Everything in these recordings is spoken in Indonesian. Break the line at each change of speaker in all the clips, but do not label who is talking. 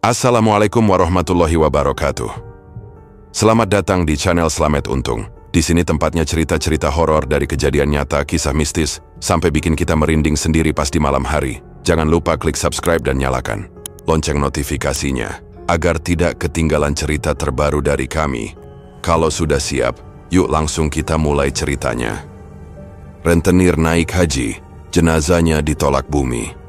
Assalamualaikum warahmatullahi wabarakatuh. Selamat datang di channel Slamet Untung. Di sini tempatnya cerita-cerita horor dari kejadian nyata, kisah mistis, sampai bikin kita merinding sendiri pas di malam hari. Jangan lupa klik subscribe dan nyalakan lonceng notifikasinya, agar tidak ketinggalan cerita terbaru dari kami. Kalau sudah siap, yuk langsung kita mulai ceritanya. Rentenir naik haji, jenazahnya ditolak bumi.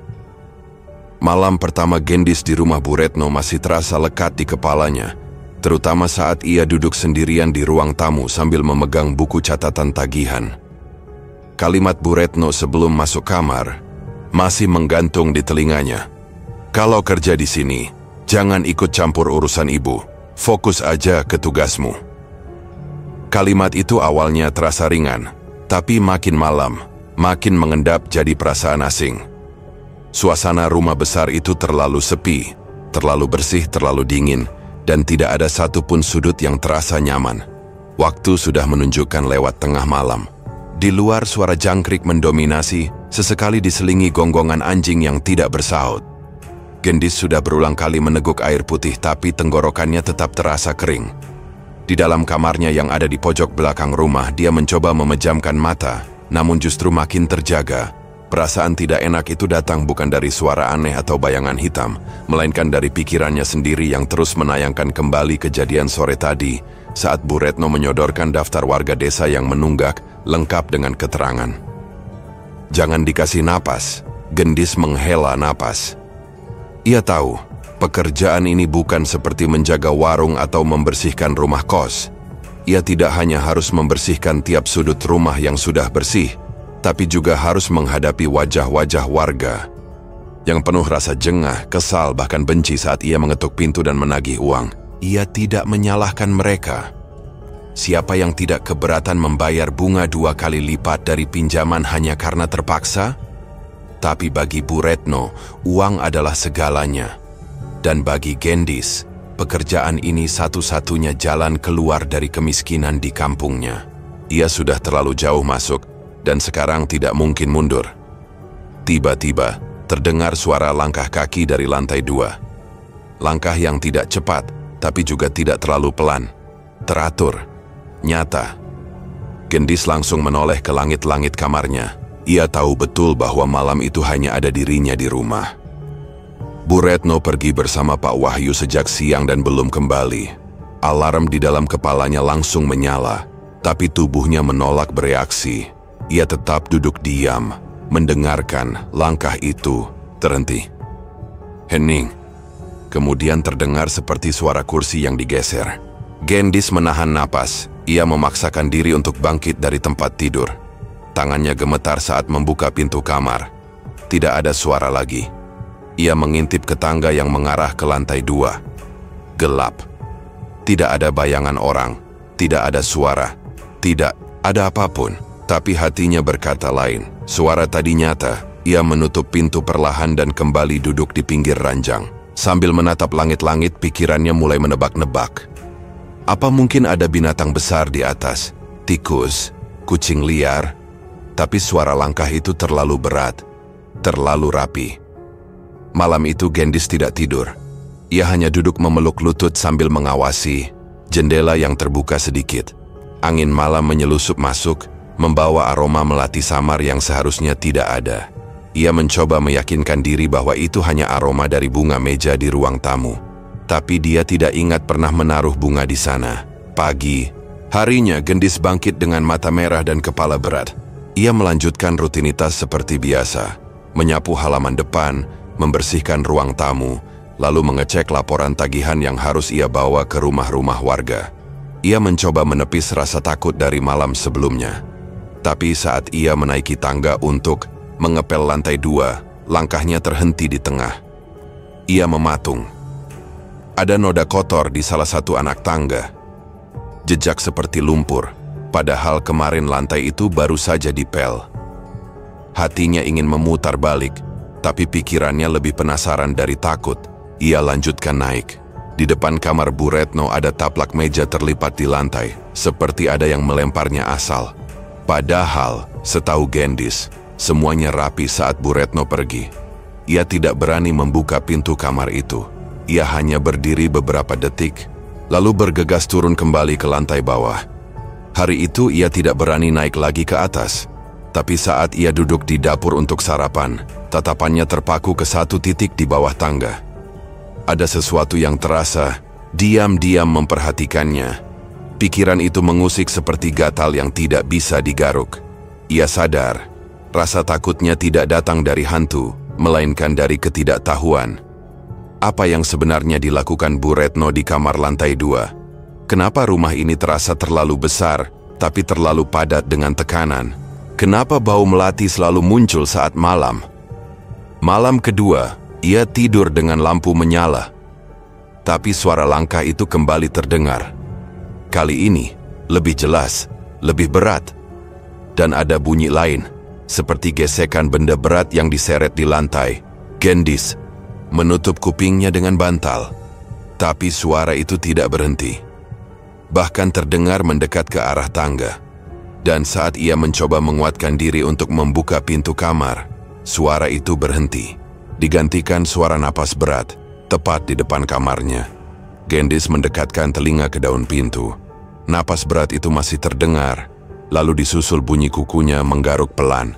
Malam pertama Gendis di rumah Bu Retno masih terasa lekat di kepalanya, terutama saat ia duduk sendirian di ruang tamu sambil memegang buku catatan tagihan. Kalimat Bu Retno sebelum masuk kamar masih menggantung di telinganya. Kalau kerja di sini, jangan ikut campur urusan ibu, fokus aja ke tugasmu. Kalimat itu awalnya terasa ringan, tapi makin malam, makin mengendap jadi perasaan asing. Suasana rumah besar itu terlalu sepi, terlalu bersih, terlalu dingin, dan tidak ada satupun sudut yang terasa nyaman. Waktu sudah menunjukkan lewat tengah malam. Di luar suara jangkrik mendominasi, sesekali diselingi gonggongan anjing yang tidak bersahut. Gendis sudah berulang kali meneguk air putih tapi tenggorokannya tetap terasa kering. Di dalam kamarnya yang ada di pojok belakang rumah, dia mencoba memejamkan mata, namun justru makin terjaga. Perasaan tidak enak itu datang bukan dari suara aneh atau bayangan hitam, melainkan dari pikirannya sendiri yang terus menayangkan kembali kejadian sore tadi, saat Bu Retno menyodorkan daftar warga desa yang menunggak, lengkap dengan keterangan. Jangan dikasih napas, Gendis menghela napas. Ia tahu, pekerjaan ini bukan seperti menjaga warung atau membersihkan rumah kos. Ia tidak hanya harus membersihkan tiap sudut rumah yang sudah bersih, tapi juga harus menghadapi wajah-wajah warga yang penuh rasa jengah, kesal, bahkan benci saat ia mengetuk pintu dan menagih uang. Ia tidak menyalahkan mereka. Siapa yang tidak keberatan membayar bunga 2 kali lipat dari pinjaman hanya karena terpaksa? Tapi bagi Bu Retno, uang adalah segalanya. Dan bagi Gendis, pekerjaan ini satu-satunya jalan keluar dari kemiskinan di kampungnya. Ia sudah terlalu jauh masuk, dan sekarang tidak mungkin mundur. Tiba-tiba, terdengar suara langkah kaki dari lantai 2. Langkah yang tidak cepat, tapi juga tidak terlalu pelan. Teratur, nyata. Gendis langsung menoleh ke langit-langit kamarnya. Ia tahu betul bahwa malam itu hanya ada dirinya di rumah. Bu Retno pergi bersama Pak Wahyu sejak siang dan belum kembali. Alarm di dalam kepalanya langsung menyala, tapi tubuhnya menolak bereaksi. Ia tetap duduk diam, mendengarkan langkah itu terhenti. Hening. Kemudian terdengar seperti suara kursi yang digeser. Gendis menahan napas. Ia memaksakan diri untuk bangkit dari tempat tidur. Tangannya gemetar saat membuka pintu kamar. Tidak ada suara lagi. Ia mengintip ke tangga yang mengarah ke lantai 2. Gelap. Tidak ada bayangan orang. Tidak ada suara. Tidak ada apapun. Tapi hatinya berkata lain. Suara tadi nyata. Ia menutup pintu perlahan dan kembali duduk di pinggir ranjang. Sambil menatap langit-langit, pikirannya mulai menebak-nebak. Apa mungkin ada binatang besar di atas? Tikus? Kucing liar? Tapi suara langkah itu terlalu berat. Terlalu rapi. Malam itu Gendis tidak tidur. Ia hanya duduk memeluk lutut sambil mengawasi jendela yang terbuka sedikit. Angin malam menyelusup masuk, membawa aroma melati samar yang seharusnya tidak ada. Ia mencoba meyakinkan diri bahwa itu hanya aroma dari bunga meja di ruang tamu. Tapi dia tidak ingat pernah menaruh bunga di sana. Pagi harinya Gendis bangkit dengan mata merah dan kepala berat. Ia melanjutkan rutinitas seperti biasa. Menyapu halaman depan, membersihkan ruang tamu, lalu mengecek laporan tagihan yang harus ia bawa ke rumah-rumah warga. Ia mencoba menepis rasa takut dari malam sebelumnya. Tapi saat ia menaiki tangga untuk mengepel lantai 2, langkahnya terhenti di tengah. Ia mematung. Ada noda kotor di salah satu anak tangga. Jejak seperti lumpur, padahal kemarin lantai itu baru saja dipel. Hatinya ingin memutar balik, tapi pikirannya lebih penasaran dari takut. Ia lanjutkan naik. Di depan kamar Bu Retno ada taplak meja terlipat di lantai, seperti ada yang melemparnya asal. Padahal, setahu Gendis, semuanya rapi saat Bu Retno pergi. Ia tidak berani membuka pintu kamar itu. Ia hanya berdiri beberapa detik, lalu bergegas turun kembali ke lantai bawah. Hari itu ia tidak berani naik lagi ke atas. Tapi saat ia duduk di dapur untuk sarapan, tatapannya terpaku ke satu titik di bawah tangga. Ada sesuatu yang terasa, diam-diam memperhatikannya. Pikiran itu mengusik seperti gatal yang tidak bisa digaruk. Ia sadar, rasa takutnya tidak datang dari hantu, melainkan dari ketidaktahuan. Apa yang sebenarnya dilakukan Bu Retno di kamar lantai 2? Kenapa rumah ini terasa terlalu besar, tapi terlalu padat dengan tekanan? Kenapa bau melati selalu muncul saat malam? Malam kedua, ia tidur dengan lampu menyala. Tapi suara langkah itu kembali terdengar. Kali ini, lebih jelas, lebih berat. Dan ada bunyi lain, seperti gesekan benda berat yang diseret di lantai. Gendis menutup kupingnya dengan bantal. Tapi suara itu tidak berhenti. Bahkan terdengar mendekat ke arah tangga. Dan saat ia mencoba menguatkan diri untuk membuka pintu kamar, suara itu berhenti. Digantikan suara napas berat, tepat di depan kamarnya. Gendis mendekatkan telinga ke daun pintu. Napas berat itu masih terdengar, lalu disusul bunyi kukunya menggaruk pelan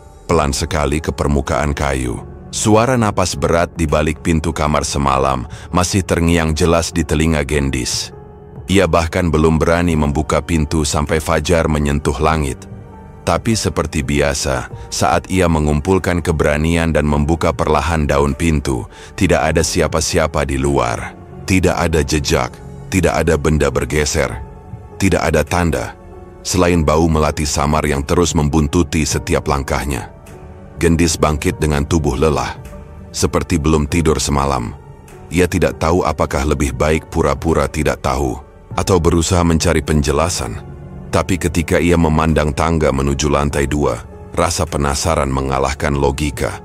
sekali ke permukaan kayu. Suara napas berat di balik pintu kamar semalam masih terngiang jelas di telinga Gendis. Ia bahkan belum berani membuka pintu sampai fajar menyentuh langit. Tapi seperti biasa, saat ia mengumpulkan keberanian dan membuka perlahan daun pintu, tidak ada siapa-siapa di luar. Tidak ada jejak, tidak ada benda bergeser, tidak ada tanda, selain bau melati samar yang terus membuntuti setiap langkahnya. Gendis bangkit dengan tubuh lelah, seperti belum tidur semalam. Ia tidak tahu apakah lebih baik pura-pura tidak tahu, atau berusaha mencari penjelasan. Tapi ketika ia memandang tangga menuju lantai 2, rasa penasaran mengalahkan logika.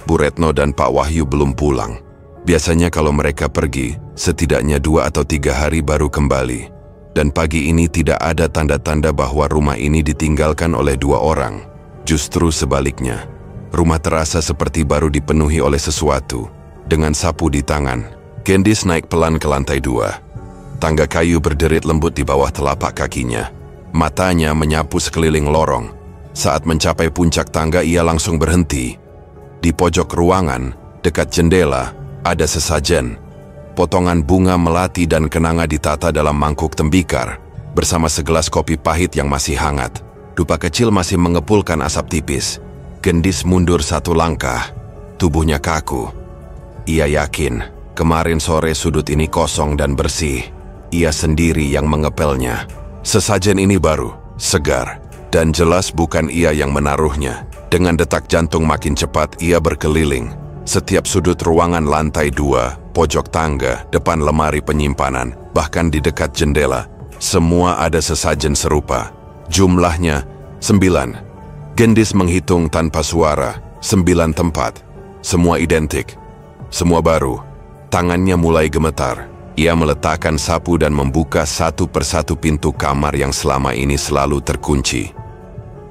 Bu Retno dan Pak Wahyu belum pulang. Biasanya kalau mereka pergi, setidaknya 2 atau 3 hari baru kembali. Dan pagi ini tidak ada tanda-tanda bahwa rumah ini ditinggalkan oleh 2 orang. Justru sebaliknya, rumah terasa seperti baru dipenuhi oleh sesuatu. Dengan sapu di tangan, Gendis naik pelan ke lantai 2. Tangga kayu berderit lembut di bawah telapak kakinya. Matanya menyapu sekeliling lorong. Saat mencapai puncak tangga, ia langsung berhenti. Di pojok ruangan, dekat jendela, ada sesajen. Potongan bunga melati dan kenanga ditata dalam mangkuk tembikar, bersama segelas kopi pahit yang masih hangat. Dupa kecil masih mengepulkan asap tipis. Gendis mundur 1 langkah. Tubuhnya kaku. Ia yakin, kemarin sore sudut ini kosong dan bersih. Ia sendiri yang mengepelnya. Sesajen ini baru, segar, dan jelas bukan ia yang menaruhnya. Dengan detak jantung makin cepat, ia berkeliling. Setiap sudut ruangan lantai 2, pojok tangga, depan lemari penyimpanan, bahkan di dekat jendela, semua ada sesajen serupa. Jumlahnya 9. Gendis menghitung tanpa suara, 9 tempat. Semua identik, semua baru. Tangannya mulai gemetar. Ia meletakkan sapu dan membuka satu persatu pintu kamar yang selama ini selalu terkunci.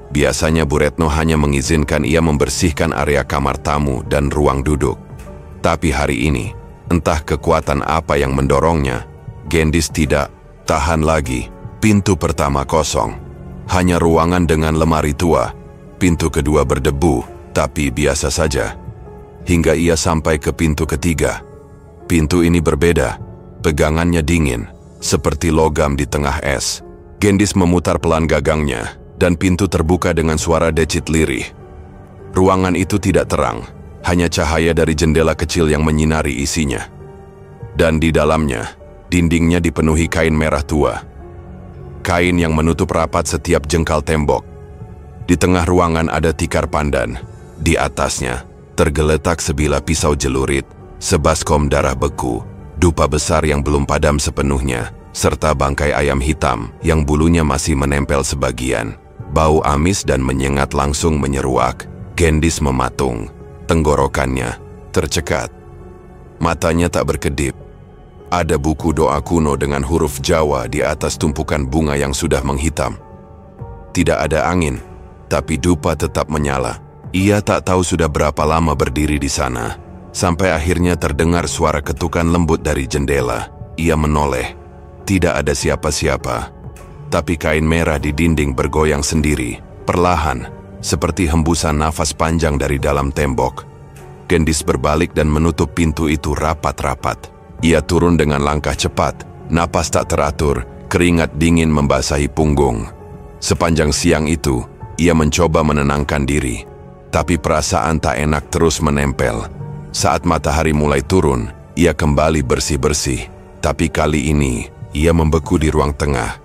Biasanya Bu Retno hanya mengizinkan ia membersihkan area kamar tamu dan ruang duduk. Tapi hari ini, entah kekuatan apa yang mendorongnya, Gendis tidak tahan lagi. Pintu pertama kosong. Hanya ruangan dengan lemari tua. Pintu kedua berdebu, tapi biasa saja. Hingga ia sampai ke pintu ketiga. Pintu ini berbeda. Pegangannya dingin, seperti logam di tengah es. Gendis memutar pelan gagangnya, dan pintu terbuka dengan suara decit lirih. Ruangan itu tidak terang, hanya cahaya dari jendela kecil yang menyinari isinya. Dan di dalamnya, dindingnya dipenuhi kain merah tua. Kain yang menutup rapat setiap jengkal tembok. Di tengah ruangan ada tikar pandan. Di atasnya, tergeletak sebilah pisau jelurit, sebaskom darah beku, dupa besar yang belum padam sepenuhnya, serta bangkai ayam hitam yang bulunya masih menempel sebagian. Bau amis dan menyengat langsung menyeruak. Gendis mematung, tenggorokannya tercekat. Matanya tak berkedip. Ada buku doa kuno dengan huruf Jawa di atas tumpukan bunga yang sudah menghitam. Tidak ada angin, tapi dupa tetap menyala. Ia tak tahu sudah berapa lama berdiri di sana. Sampai akhirnya terdengar suara ketukan lembut dari jendela. Ia menoleh. Tidak ada siapa-siapa. Tapi kain merah di dinding bergoyang sendiri, perlahan, seperti hembusan nafas panjang dari dalam tembok. Gendis berbalik dan menutup pintu itu rapat-rapat. Ia turun dengan langkah cepat, napas tak teratur, keringat dingin membasahi punggung. Sepanjang siang itu, ia mencoba menenangkan diri. Tapi perasaan tak enak terus menempel. Saat matahari mulai turun, ia kembali bersih-bersih. Tapi kali ini, ia membeku di ruang tengah.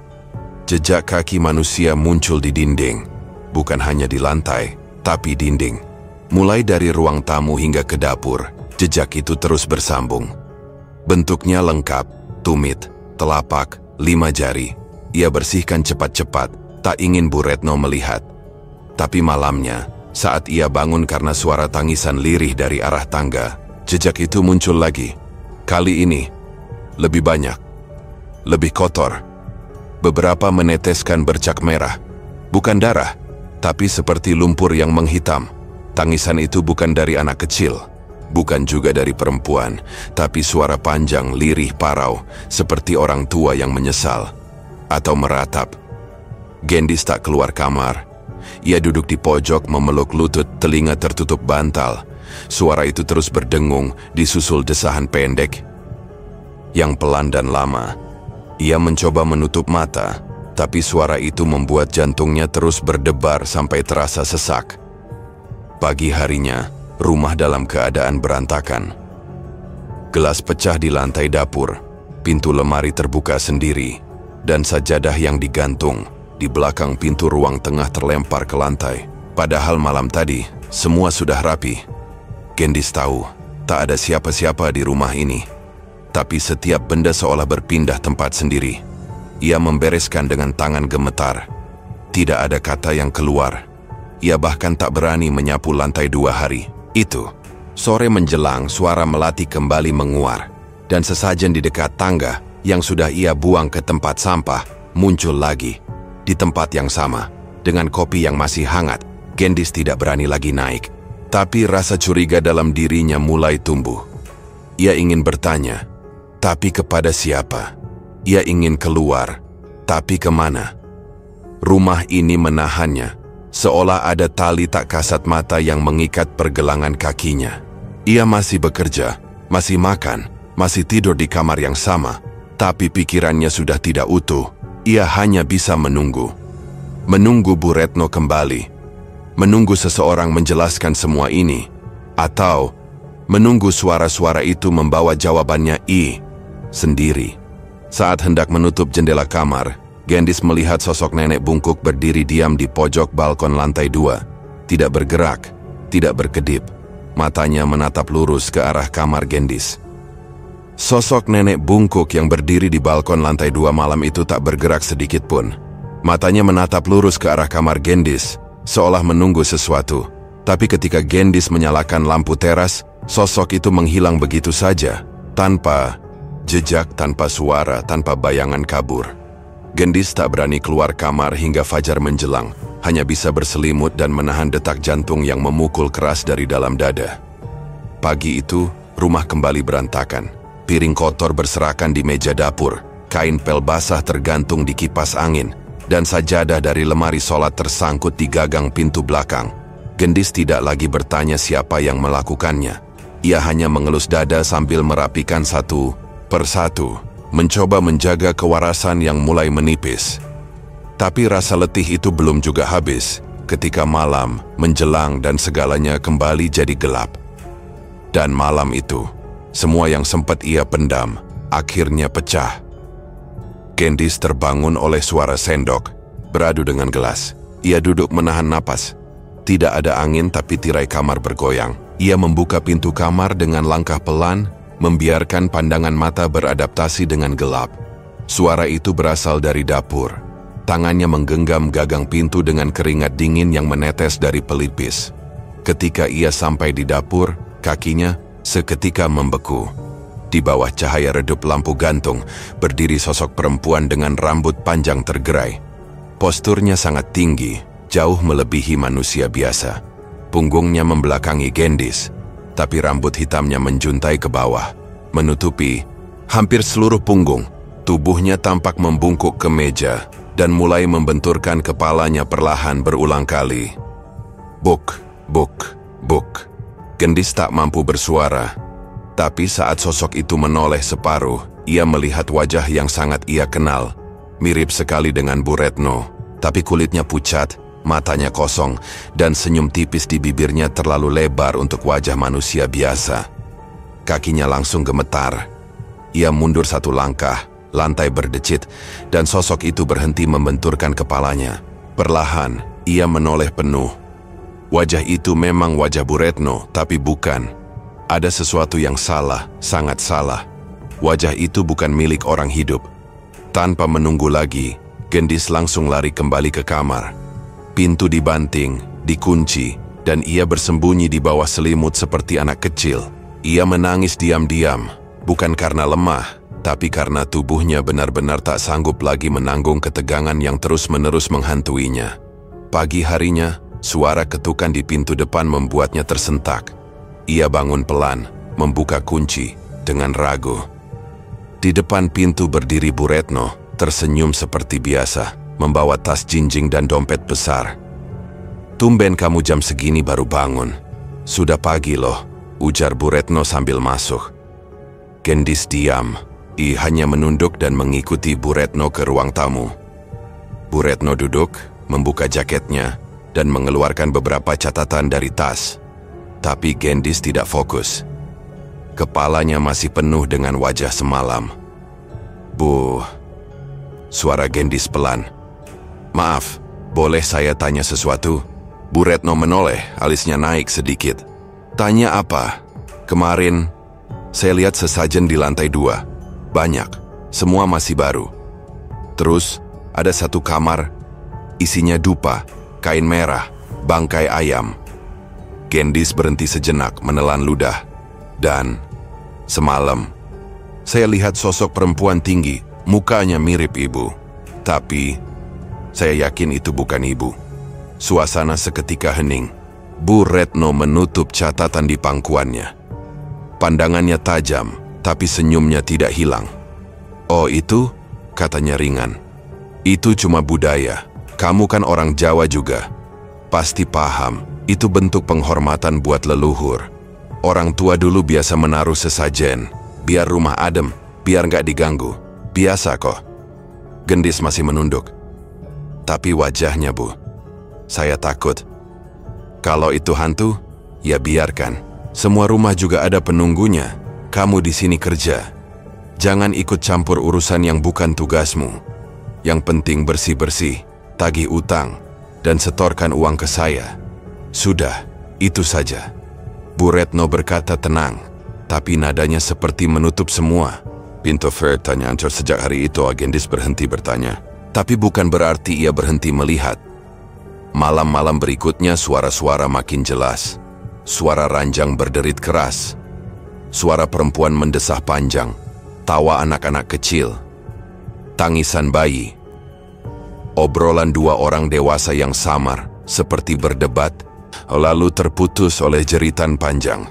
Jejak kaki manusia muncul di dinding. Bukan hanya di lantai, tapi dinding. Mulai dari ruang tamu hingga ke dapur, jejak itu terus bersambung. Bentuknya lengkap, tumit, telapak, 5 jari. Ia bersihkan cepat-cepat, tak ingin Bu Retno melihat. Tapi malamnya, saat ia bangun karena suara tangisan lirih dari arah tangga, jejak itu muncul lagi. Kali ini, lebih banyak. Lebih kotor. Beberapa meneteskan bercak merah. Bukan darah, tapi seperti lumpur yang menghitam. Tangisan itu bukan dari anak kecil. Bukan juga dari perempuan, tapi suara panjang, lirih, parau, seperti orang tua yang menyesal. Atau meratap. Gendis tak keluar kamar. Ia duduk di pojok memeluk lutut, telinga tertutup bantal. Suara itu terus berdengung, disusul desahan pendek yang pelan dan lama. Ia mencoba menutup mata, tapi suara itu membuat jantungnya terus berdebar sampai terasa sesak. Pagi harinya, rumah dalam keadaan berantakan. Gelas pecah di lantai dapur, pintu lemari terbuka sendiri, dan sajadah yang digantung di belakang pintu ruang tengah terlempar ke lantai. Padahal malam tadi, semua sudah rapi. Gendis tahu, tak ada siapa-siapa di rumah ini. Tapi setiap benda seolah berpindah tempat sendiri. Ia membereskan dengan tangan gemetar. Tidak ada kata yang keluar. Ia bahkan tak berani menyapu lantai 2 hari. Itu, sore menjelang suara melati kembali menguar. Dan sesajen di dekat tangga yang sudah ia buang ke tempat sampah, muncul lagi. Di tempat yang sama, dengan kopi yang masih hangat, Gendis tidak berani lagi naik. Tapi rasa curiga dalam dirinya mulai tumbuh. Ia ingin bertanya, tapi kepada siapa? Ia ingin keluar, tapi kemana? Rumah ini menahannya, seolah ada tali tak kasat mata yang mengikat pergelangan kakinya. Ia masih bekerja, masih makan, masih tidur di kamar yang sama, tapi pikirannya sudah tidak utuh. Ia hanya bisa menunggu. Menunggu Bu Retno kembali. Menunggu seseorang menjelaskan semua ini. Atau menunggu suara-suara itu membawa jawabannya sendiri. Saat hendak menutup jendela kamar, Gendis melihat sosok nenek bungkuk berdiri diam di pojok balkon lantai 2. Tidak bergerak, tidak berkedip. Matanya menatap lurus ke arah kamar Gendis. Sosok nenek bungkuk yang berdiri di balkon lantai 2 malam itu tak bergerak sedikit pun. Matanya menatap lurus ke arah kamar Gendis, seolah menunggu sesuatu. Tapi ketika Gendis menyalakan lampu teras, sosok itu menghilang begitu saja. Tanpa jejak, tanpa suara, tanpa bayangan kabur. Gendis tak berani keluar kamar hingga fajar menjelang. Hanya bisa berselimut dan menahan detak jantung yang memukul keras dari dalam dada. Pagi itu, rumah kembali berantakan. Piring kotor berserakan di meja dapur, kain pel basah tergantung di kipas angin, dan sajadah dari lemari sholat tersangkut di gagang pintu belakang. Gendis tidak lagi bertanya siapa yang melakukannya. Ia hanya mengelus dada sambil merapikan satu persatu, mencoba menjaga kewarasan yang mulai menipis. Tapi rasa letih itu belum juga habis, ketika malam menjelang dan segalanya kembali jadi gelap. Dan malam itu, semua yang sempat ia pendam, akhirnya pecah. Gendis terbangun oleh suara sendok, beradu dengan gelas. Ia duduk menahan napas. Tidak ada angin tapi tirai kamar bergoyang. Ia membuka pintu kamar dengan langkah pelan, membiarkan pandangan mata beradaptasi dengan gelap. Suara itu berasal dari dapur. Tangannya menggenggam gagang pintu dengan keringat dingin yang menetes dari pelipis. Ketika ia sampai di dapur, kakinya seketika membeku. Di bawah cahaya redup lampu gantung, berdiri sosok perempuan dengan rambut panjang tergerai. Posturnya sangat tinggi, jauh melebihi manusia biasa. Punggungnya membelakangi Gendis. tapi rambut hitamnya menjuntai ke bawah, menutupi hampir seluruh punggung. Tubuhnya tampak membungkuk ke meja dan mulai membenturkan kepalanya perlahan berulang kali. Buk, buk, buk. Gendis tak mampu bersuara, tapi saat sosok itu menoleh separuh, ia melihat wajah yang sangat ia kenal. Mirip sekali dengan Bu Retno, tapi kulitnya pucat, matanya kosong, dan senyum tipis di bibirnya terlalu lebar untuk wajah manusia biasa. Kakinya langsung gemetar. Ia mundur satu langkah, lantai berdecit, dan sosok itu berhenti membenturkan kepalanya. Perlahan, ia menoleh penuh. Wajah itu memang wajah Bu Retno, tapi bukan. Ada sesuatu yang salah, sangat salah. Wajah itu bukan milik orang hidup. Tanpa menunggu lagi, Gendis langsung lari kembali ke kamar. Pintu dibanting, dikunci, dan ia bersembunyi di bawah selimut seperti anak kecil. Ia menangis diam-diam, bukan karena lemah, tapi karena tubuhnya benar-benar tak sanggup lagi menanggung ketegangan yang terus-menerus menghantuinya. Pagi harinya, suara ketukan di pintu depan membuatnya tersentak. Ia bangun pelan, membuka kunci, dengan ragu. Di depan pintu berdiri Bu Retno, tersenyum seperti biasa, membawa tas jinjing dan dompet besar. "Tumben kamu jam segini baru bangun. Sudah pagi loh," ujar Bu Retno sambil masuk. Gendis diam. Ia hanya menunduk dan mengikuti Bu Retno ke ruang tamu. Bu Retno duduk, membuka jaketnya, dan mengeluarkan beberapa catatan dari tas. Tapi Gendis tidak fokus. Kepalanya masih penuh dengan wajah semalam. "Bu," suara Gendis pelan. "Maaf, boleh saya tanya sesuatu?" Bu Retno menoleh, alisnya naik sedikit. "Tanya apa?" "Kemarin, saya lihat sesajen di lantai 2. Banyak, semua masih baru. Terus, ada satu kamar, isinya dupa, kain merah, bangkai ayam." Gendis berhenti sejenak menelan ludah. "Dan, semalam, saya lihat sosok perempuan tinggi, mukanya mirip ibu. Tapi, saya yakin itu bukan ibu." Suasana seketika hening. Bu Retno menutup catatan di pangkuannya. Pandangannya tajam, tapi senyumnya tidak hilang. "Oh itu?" katanya ringan. "Itu cuma budaya. Kamu kan orang Jawa juga. Pasti paham, itu bentuk penghormatan buat leluhur. Orang tua dulu biasa menaruh sesajen, biar rumah adem, biar nggak diganggu. Biasa kok." Gendis masih menunduk. "Tapi wajahnya, Bu, saya takut." "Kalau itu hantu, ya biarkan. Semua rumah juga ada penunggunya. Kamu di sini kerja. Jangan ikut campur urusan yang bukan tugasmu. Yang penting bersih-bersih, tagih utang, dan setorkan uang ke saya. Sudah, itu saja." Bu Retno berkata tenang, tapi nadanya seperti menutup semua. Pintu tanya ancur. Sejak hari itu Gendis berhenti bertanya, tapi bukan berarti ia berhenti melihat. Malam-malam berikutnya suara-suara makin jelas. Suara ranjang berderit keras. Suara perempuan mendesah panjang. Tawa anak-anak kecil. Tangisan bayi. Obrolan dua orang dewasa yang samar, seperti berdebat, lalu terputus oleh jeritan panjang.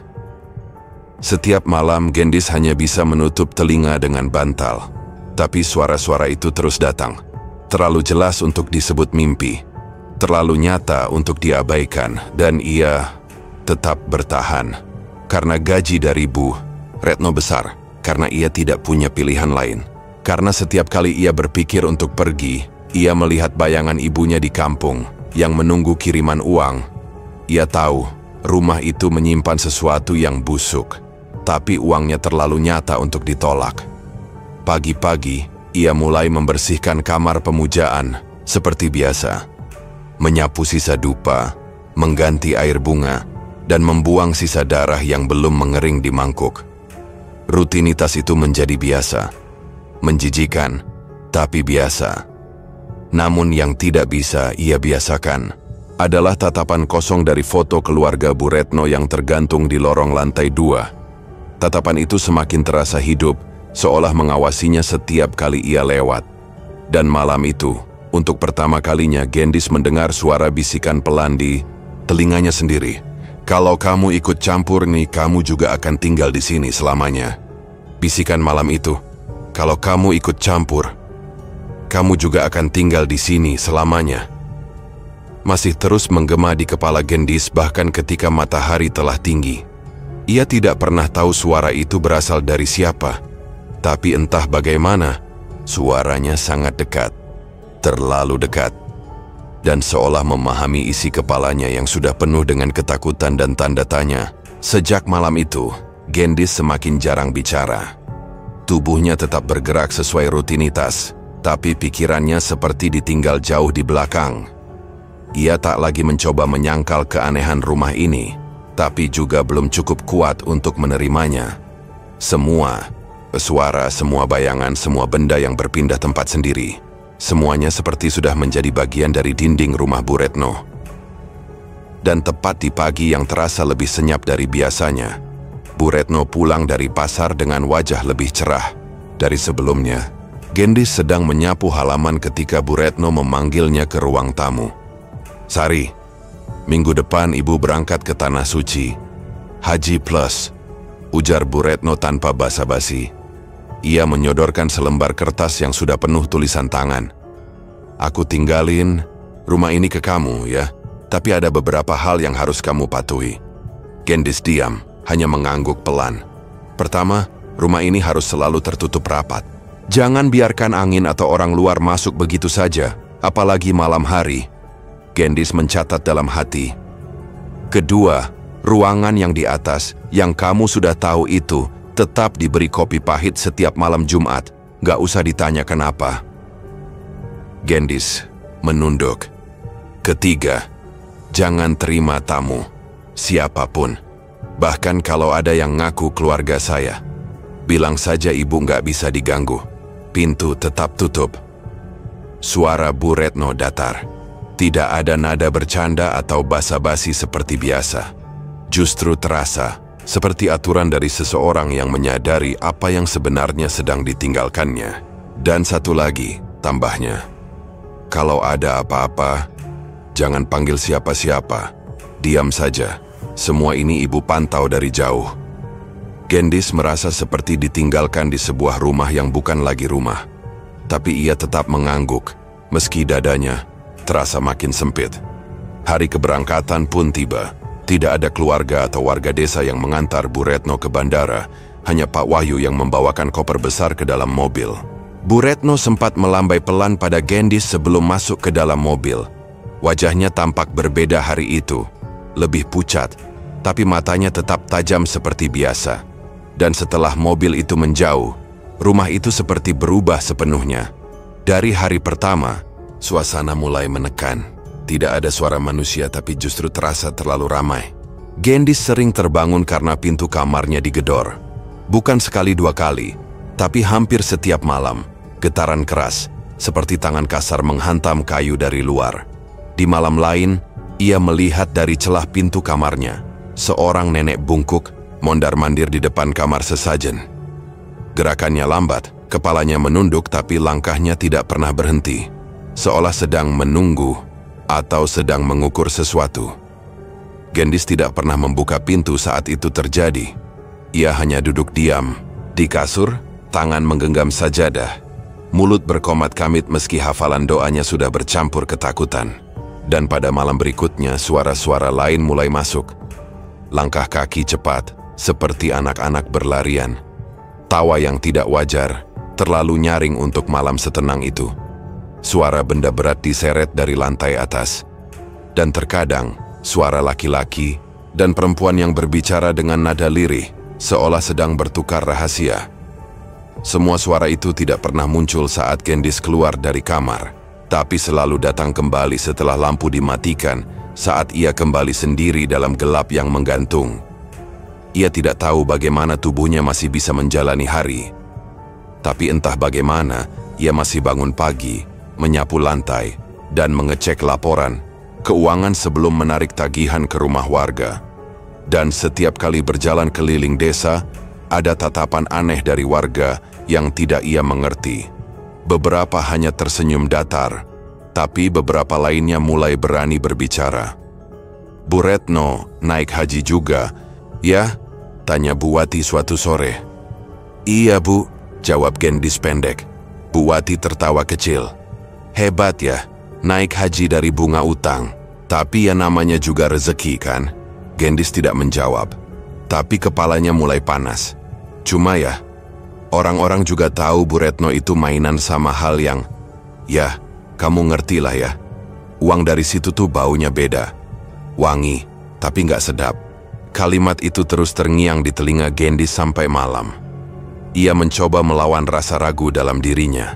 Setiap malam Gendis hanya bisa menutup telinga dengan bantal. Tapi suara-suara itu terus datang. Terlalu jelas untuk disebut mimpi. Terlalu nyata untuk diabaikan, dan ia tetap bertahan. Karena gaji dari Bu Retno besar, karena ia tidak punya pilihan lain. Karena setiap kali ia berpikir untuk pergi, ia melihat bayangan ibunya di kampung yang menunggu kiriman uang. Ia tahu rumah itu menyimpan sesuatu yang busuk, tapi uangnya terlalu nyata untuk ditolak. Pagi-pagi, ia mulai membersihkan kamar pemujaan seperti biasa. Menyapu sisa dupa, mengganti air bunga, dan membuang sisa darah yang belum mengering di mangkuk. Rutinitas itu menjadi biasa, menjijikan, tapi biasa. Namun yang tidak bisa ia biasakan adalah tatapan kosong dari foto keluarga Bu Retno yang tergantung di lorong lantai 2. Tatapan itu semakin terasa hidup, seolah mengawasinya setiap kali ia lewat. Dan malam itu, untuk pertama kalinya Gendis mendengar suara bisikan pelan di telinganya sendiri. Kalau kamu ikut campur nih, kamu juga akan tinggal di sini selamanya. Bisikan malam itu. Kalau kamu ikut campur, kamu juga akan tinggal di sini selamanya. Masih terus menggema di kepala Gendis bahkan ketika matahari telah tinggi. Ia tidak pernah tahu suara itu berasal dari siapa. Tapi entah bagaimana, suaranya sangat dekat. Terlalu dekat. Dan seolah memahami isi kepalanya yang sudah penuh dengan ketakutan dan tanda tanya. Sejak malam itu, Gendis semakin jarang bicara. Tubuhnya tetap bergerak sesuai rutinitas, tapi pikirannya seperti ditinggal jauh di belakang. Ia tak lagi mencoba menyangkal keanehan rumah ini, tapi juga belum cukup kuat untuk menerimanya. Semua suara, semua bayangan, semua benda yang berpindah tempat sendiri, semuanya seperti sudah menjadi bagian dari dinding rumah Bu Retno. Dan tepat di pagi yang terasa lebih senyap dari biasanya, Bu Retno pulang dari pasar dengan wajah lebih cerah dari sebelumnya. Gendis sedang menyapu halaman ketika Bu Retno memanggilnya ke ruang tamu. "Sari, minggu depan ibu berangkat ke Tanah Suci. Haji plus," ujar Bu Retno tanpa basa-basi. Ia menyodorkan selembar kertas yang sudah penuh tulisan tangan. "Aku tinggalin rumah ini ke kamu ya, tapi ada beberapa hal yang harus kamu patuhi." Gendis diam, hanya mengangguk pelan. Pertama, rumah ini harus selalu tertutup rapat. Jangan biarkan angin atau orang luar masuk begitu saja, apalagi malam hari. Gendis mencatat dalam hati. Kedua, ruangan yang di atas, yang kamu sudah tahu itu, tetap diberi kopi pahit setiap malam Jumat. Gak usah ditanya kenapa. Gendis menunduk. Ketiga, jangan terima tamu, siapapun. Bahkan kalau ada yang ngaku keluarga saya. Bilang saja ibu gak bisa diganggu. Pintu tetap tutup. Suara Bu Retno datar. Tidak ada nada bercanda atau basa-basi seperti biasa. Justru terasa seperti aturan dari seseorang yang menyadari apa yang sebenarnya sedang ditinggalkannya. Dan satu lagi, tambahnya. Kalau ada apa-apa, jangan panggil siapa-siapa. Diam saja. Semua ini ibu pantau dari jauh. Gendis merasa seperti ditinggalkan di sebuah rumah yang bukan lagi rumah. Tapi ia tetap mengangguk, meski dadanya terasa makin sempit. Hari keberangkatan pun tiba. Tidak ada keluarga atau warga desa yang mengantar Bu Retno ke bandara. Hanya Pak Wahyu yang membawakan koper besar ke dalam mobil. Bu Retno sempat melambai pelan pada Gendis sebelum masuk ke dalam mobil. Wajahnya tampak berbeda hari itu. Lebih pucat, tapi matanya tetap tajam seperti biasa. Dan setelah mobil itu menjauh, rumah itu seperti berubah sepenuhnya. Dari hari pertama, suasana mulai menekan. Tidak ada suara manusia tapi justru terasa terlalu ramai. Gendis sering terbangun karena pintu kamarnya digedor. Bukan sekali dua kali, tapi hampir setiap malam. Getaran keras, seperti tangan kasar menghantam kayu dari luar. Di malam lain, ia melihat dari celah pintu kamarnya. Seorang nenek bungkuk, mondar-mandir di depan kamar sesajen. Gerakannya lambat, kepalanya menunduk tapi langkahnya tidak pernah berhenti. Seolah sedang menunggu atau sedang mengukur sesuatu. Gendis tidak pernah membuka pintu saat itu terjadi. Ia hanya duduk diam, di kasur, tangan menggenggam sajadah. Mulut berkomat-kamit meski hafalan doanya sudah bercampur ketakutan. Dan pada malam berikutnya suara-suara lain mulai masuk. Langkah kaki cepat, seperti anak-anak berlarian. Tawa yang tidak wajar, terlalu nyaring untuk malam setenang itu. Suara benda berat diseret dari lantai atas. Dan terkadang, suara laki-laki dan perempuan yang berbicara dengan nada lirih, seolah sedang bertukar rahasia. Semua suara itu tidak pernah muncul saat Gendis keluar dari kamar, tapi selalu datang kembali setelah lampu dimatikan saat ia kembali sendiri dalam gelap yang menggantung. Ia tidak tahu bagaimana tubuhnya masih bisa menjalani hari. Tapi entah bagaimana, ia masih bangun pagi, menyapu lantai, dan mengecek laporan keuangan sebelum menarik tagihan ke rumah warga. Dan setiap kali berjalan keliling desa, ada tatapan aneh dari warga yang tidak ia mengerti. Beberapa hanya tersenyum datar, tapi beberapa lainnya mulai berani berbicara. Bu Retno naik haji juga, ya? Tanya Bu Wati suatu sore. Iya Bu, jawab Gendis pendek. Bu Wati tertawa kecil. Hebat ya, naik haji dari bunga utang. Tapi ya namanya juga rezeki kan? Gendis tidak menjawab. Tapi kepalanya mulai panas. Cuma ya, orang-orang juga tahu Bu Retno itu mainan sama hal yang, ya, kamu ngerti lah ya. Uang dari situ tuh baunya beda. Wangi, tapi nggak sedap. Kalimat itu terus terngiang di telinga Gendis sampai malam. Ia mencoba melawan rasa ragu dalam dirinya.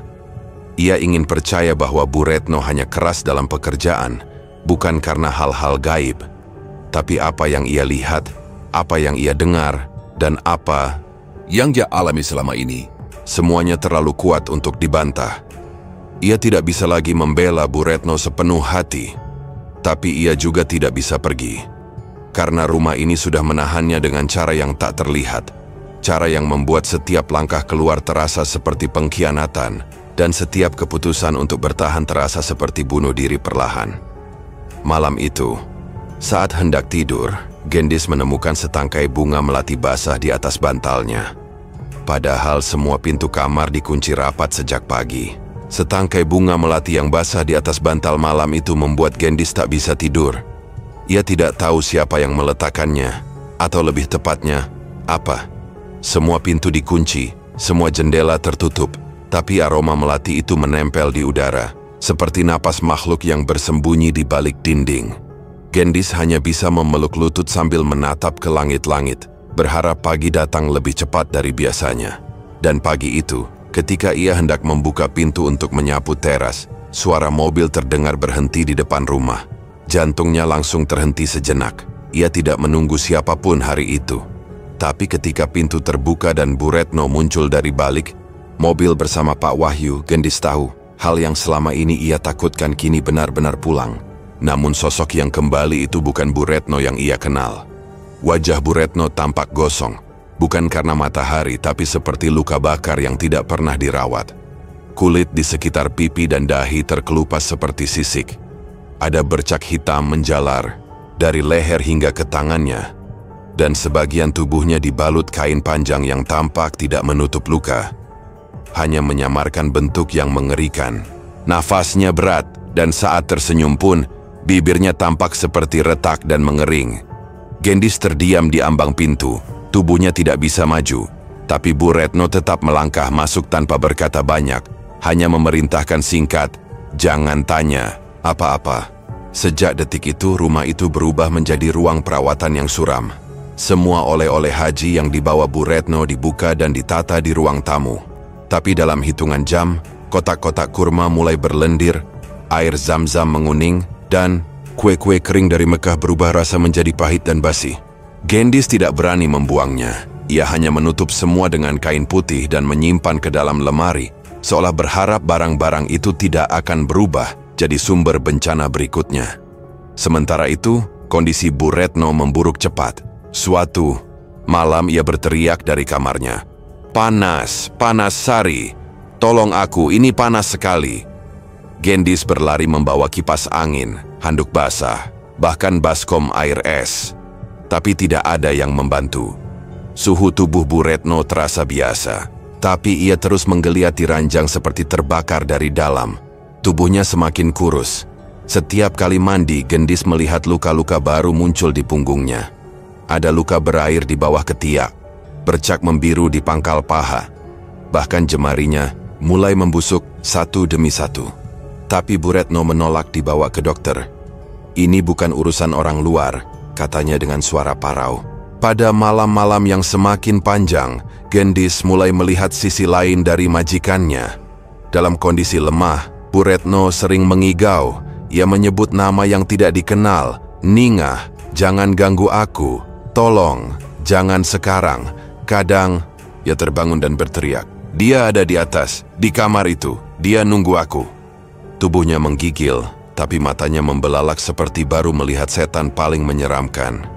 Ia ingin percaya bahwa Bu Retno hanya keras dalam pekerjaan, bukan karena hal-hal gaib. Tapi apa yang ia lihat, apa yang ia dengar, dan apa yang ia alami selama ini, semuanya terlalu kuat untuk dibantah. Ia tidak bisa lagi membela Bu Retno sepenuh hati. Tapi ia juga tidak bisa pergi. Karena rumah ini sudah menahannya dengan cara yang tak terlihat. Cara yang membuat setiap langkah keluar terasa seperti pengkhianatan. Dan setiap keputusan untuk bertahan terasa seperti bunuh diri perlahan. Malam itu, saat hendak tidur, Gendis menemukan setangkai bunga melati basah di atas bantalnya. Padahal semua pintu kamar dikunci rapat sejak pagi. Setangkai bunga melati yang basah di atas bantal malam itu membuat Gendis tak bisa tidur. Ia tidak tahu siapa yang meletakkannya, atau lebih tepatnya, apa. Semua pintu dikunci, semua jendela tertutup, tapi aroma melati itu menempel di udara, seperti napas makhluk yang bersembunyi di balik dinding. Gendis hanya bisa memeluk lutut sambil menatap ke langit-langit, berharap pagi datang lebih cepat dari biasanya. Dan pagi itu, ketika ia hendak membuka pintu untuk menyapu teras, suara mobil terdengar berhenti di depan rumah. Jantungnya langsung terhenti sejenak. Ia tidak menunggu siapapun hari itu. Tapi ketika pintu terbuka dan Bu Retno muncul dari balik mobil bersama Pak Wahyu, Gendis tahu hal yang selama ini ia takutkan kini benar-benar pulang. Namun sosok yang kembali itu bukan Bu Retno yang ia kenal. Wajah Bu Retno tampak gosong. Bukan karena matahari, tapi seperti luka bakar yang tidak pernah dirawat. Kulit di sekitar pipi dan dahi terkelupas seperti sisik. Ada bercak hitam menjalar dari leher hingga ke tangannya. Dan sebagian tubuhnya dibalut kain panjang yang tampak tidak menutup luka. Hanya menyamarkan bentuk yang mengerikan. Nafasnya berat, dan saat tersenyum pun, bibirnya tampak seperti retak dan mengering. Gendis terdiam di ambang pintu. Tubuhnya tidak bisa maju, tapi Bu Retno tetap melangkah masuk tanpa berkata banyak, hanya memerintahkan singkat, jangan tanya apa-apa. Sejak detik itu, rumah itu berubah menjadi ruang perawatan yang suram. Semua oleh-oleh haji yang dibawa Bu Retno dibuka dan ditata di ruang tamu. Tapi dalam hitungan jam, kotak-kotak kurma mulai berlendir, air zam-zam menguning, dan kue-kue kering dari Mekah berubah rasa menjadi pahit dan basi. Gendis tidak berani membuangnya. Ia hanya menutup semua dengan kain putih dan menyimpan ke dalam lemari, seolah berharap barang-barang itu tidak akan berubah jadi sumber bencana berikutnya. Sementara itu, kondisi Bu Retno memburuk cepat. Suatu malam ia berteriak dari kamarnya, "Panas, panas Sari! Tolong aku, ini panas sekali!" Gendis berlari membawa kipas angin, handuk basah, bahkan baskom air es. Tapi tidak ada yang membantu. Suhu tubuh Bu Retno terasa biasa, tapi ia terus menggeliati ranjang seperti terbakar dari dalam. Tubuhnya semakin kurus. Setiap kali mandi, Gendis melihat luka-luka baru muncul di punggungnya. Ada luka berair di bawah ketiak, bercak membiru di pangkal paha. Bahkan jemarinya mulai membusuk satu demi satu. Tapi Bu Retno menolak dibawa ke dokter. Ini bukan urusan orang luar, katanya dengan suara parau. Pada malam-malam yang semakin panjang, Gendis mulai melihat sisi lain dari majikannya. Dalam kondisi lemah, Bu Retno sering mengigau. Ia menyebut nama yang tidak dikenal. "Ningah, jangan ganggu aku. Tolong, jangan sekarang." Kadang, ia terbangun dan berteriak, "Dia ada di atas, di kamar itu. Dia nunggu aku." Tubuhnya menggigil, tapi matanya membelalak seperti baru melihat setan paling menyeramkan.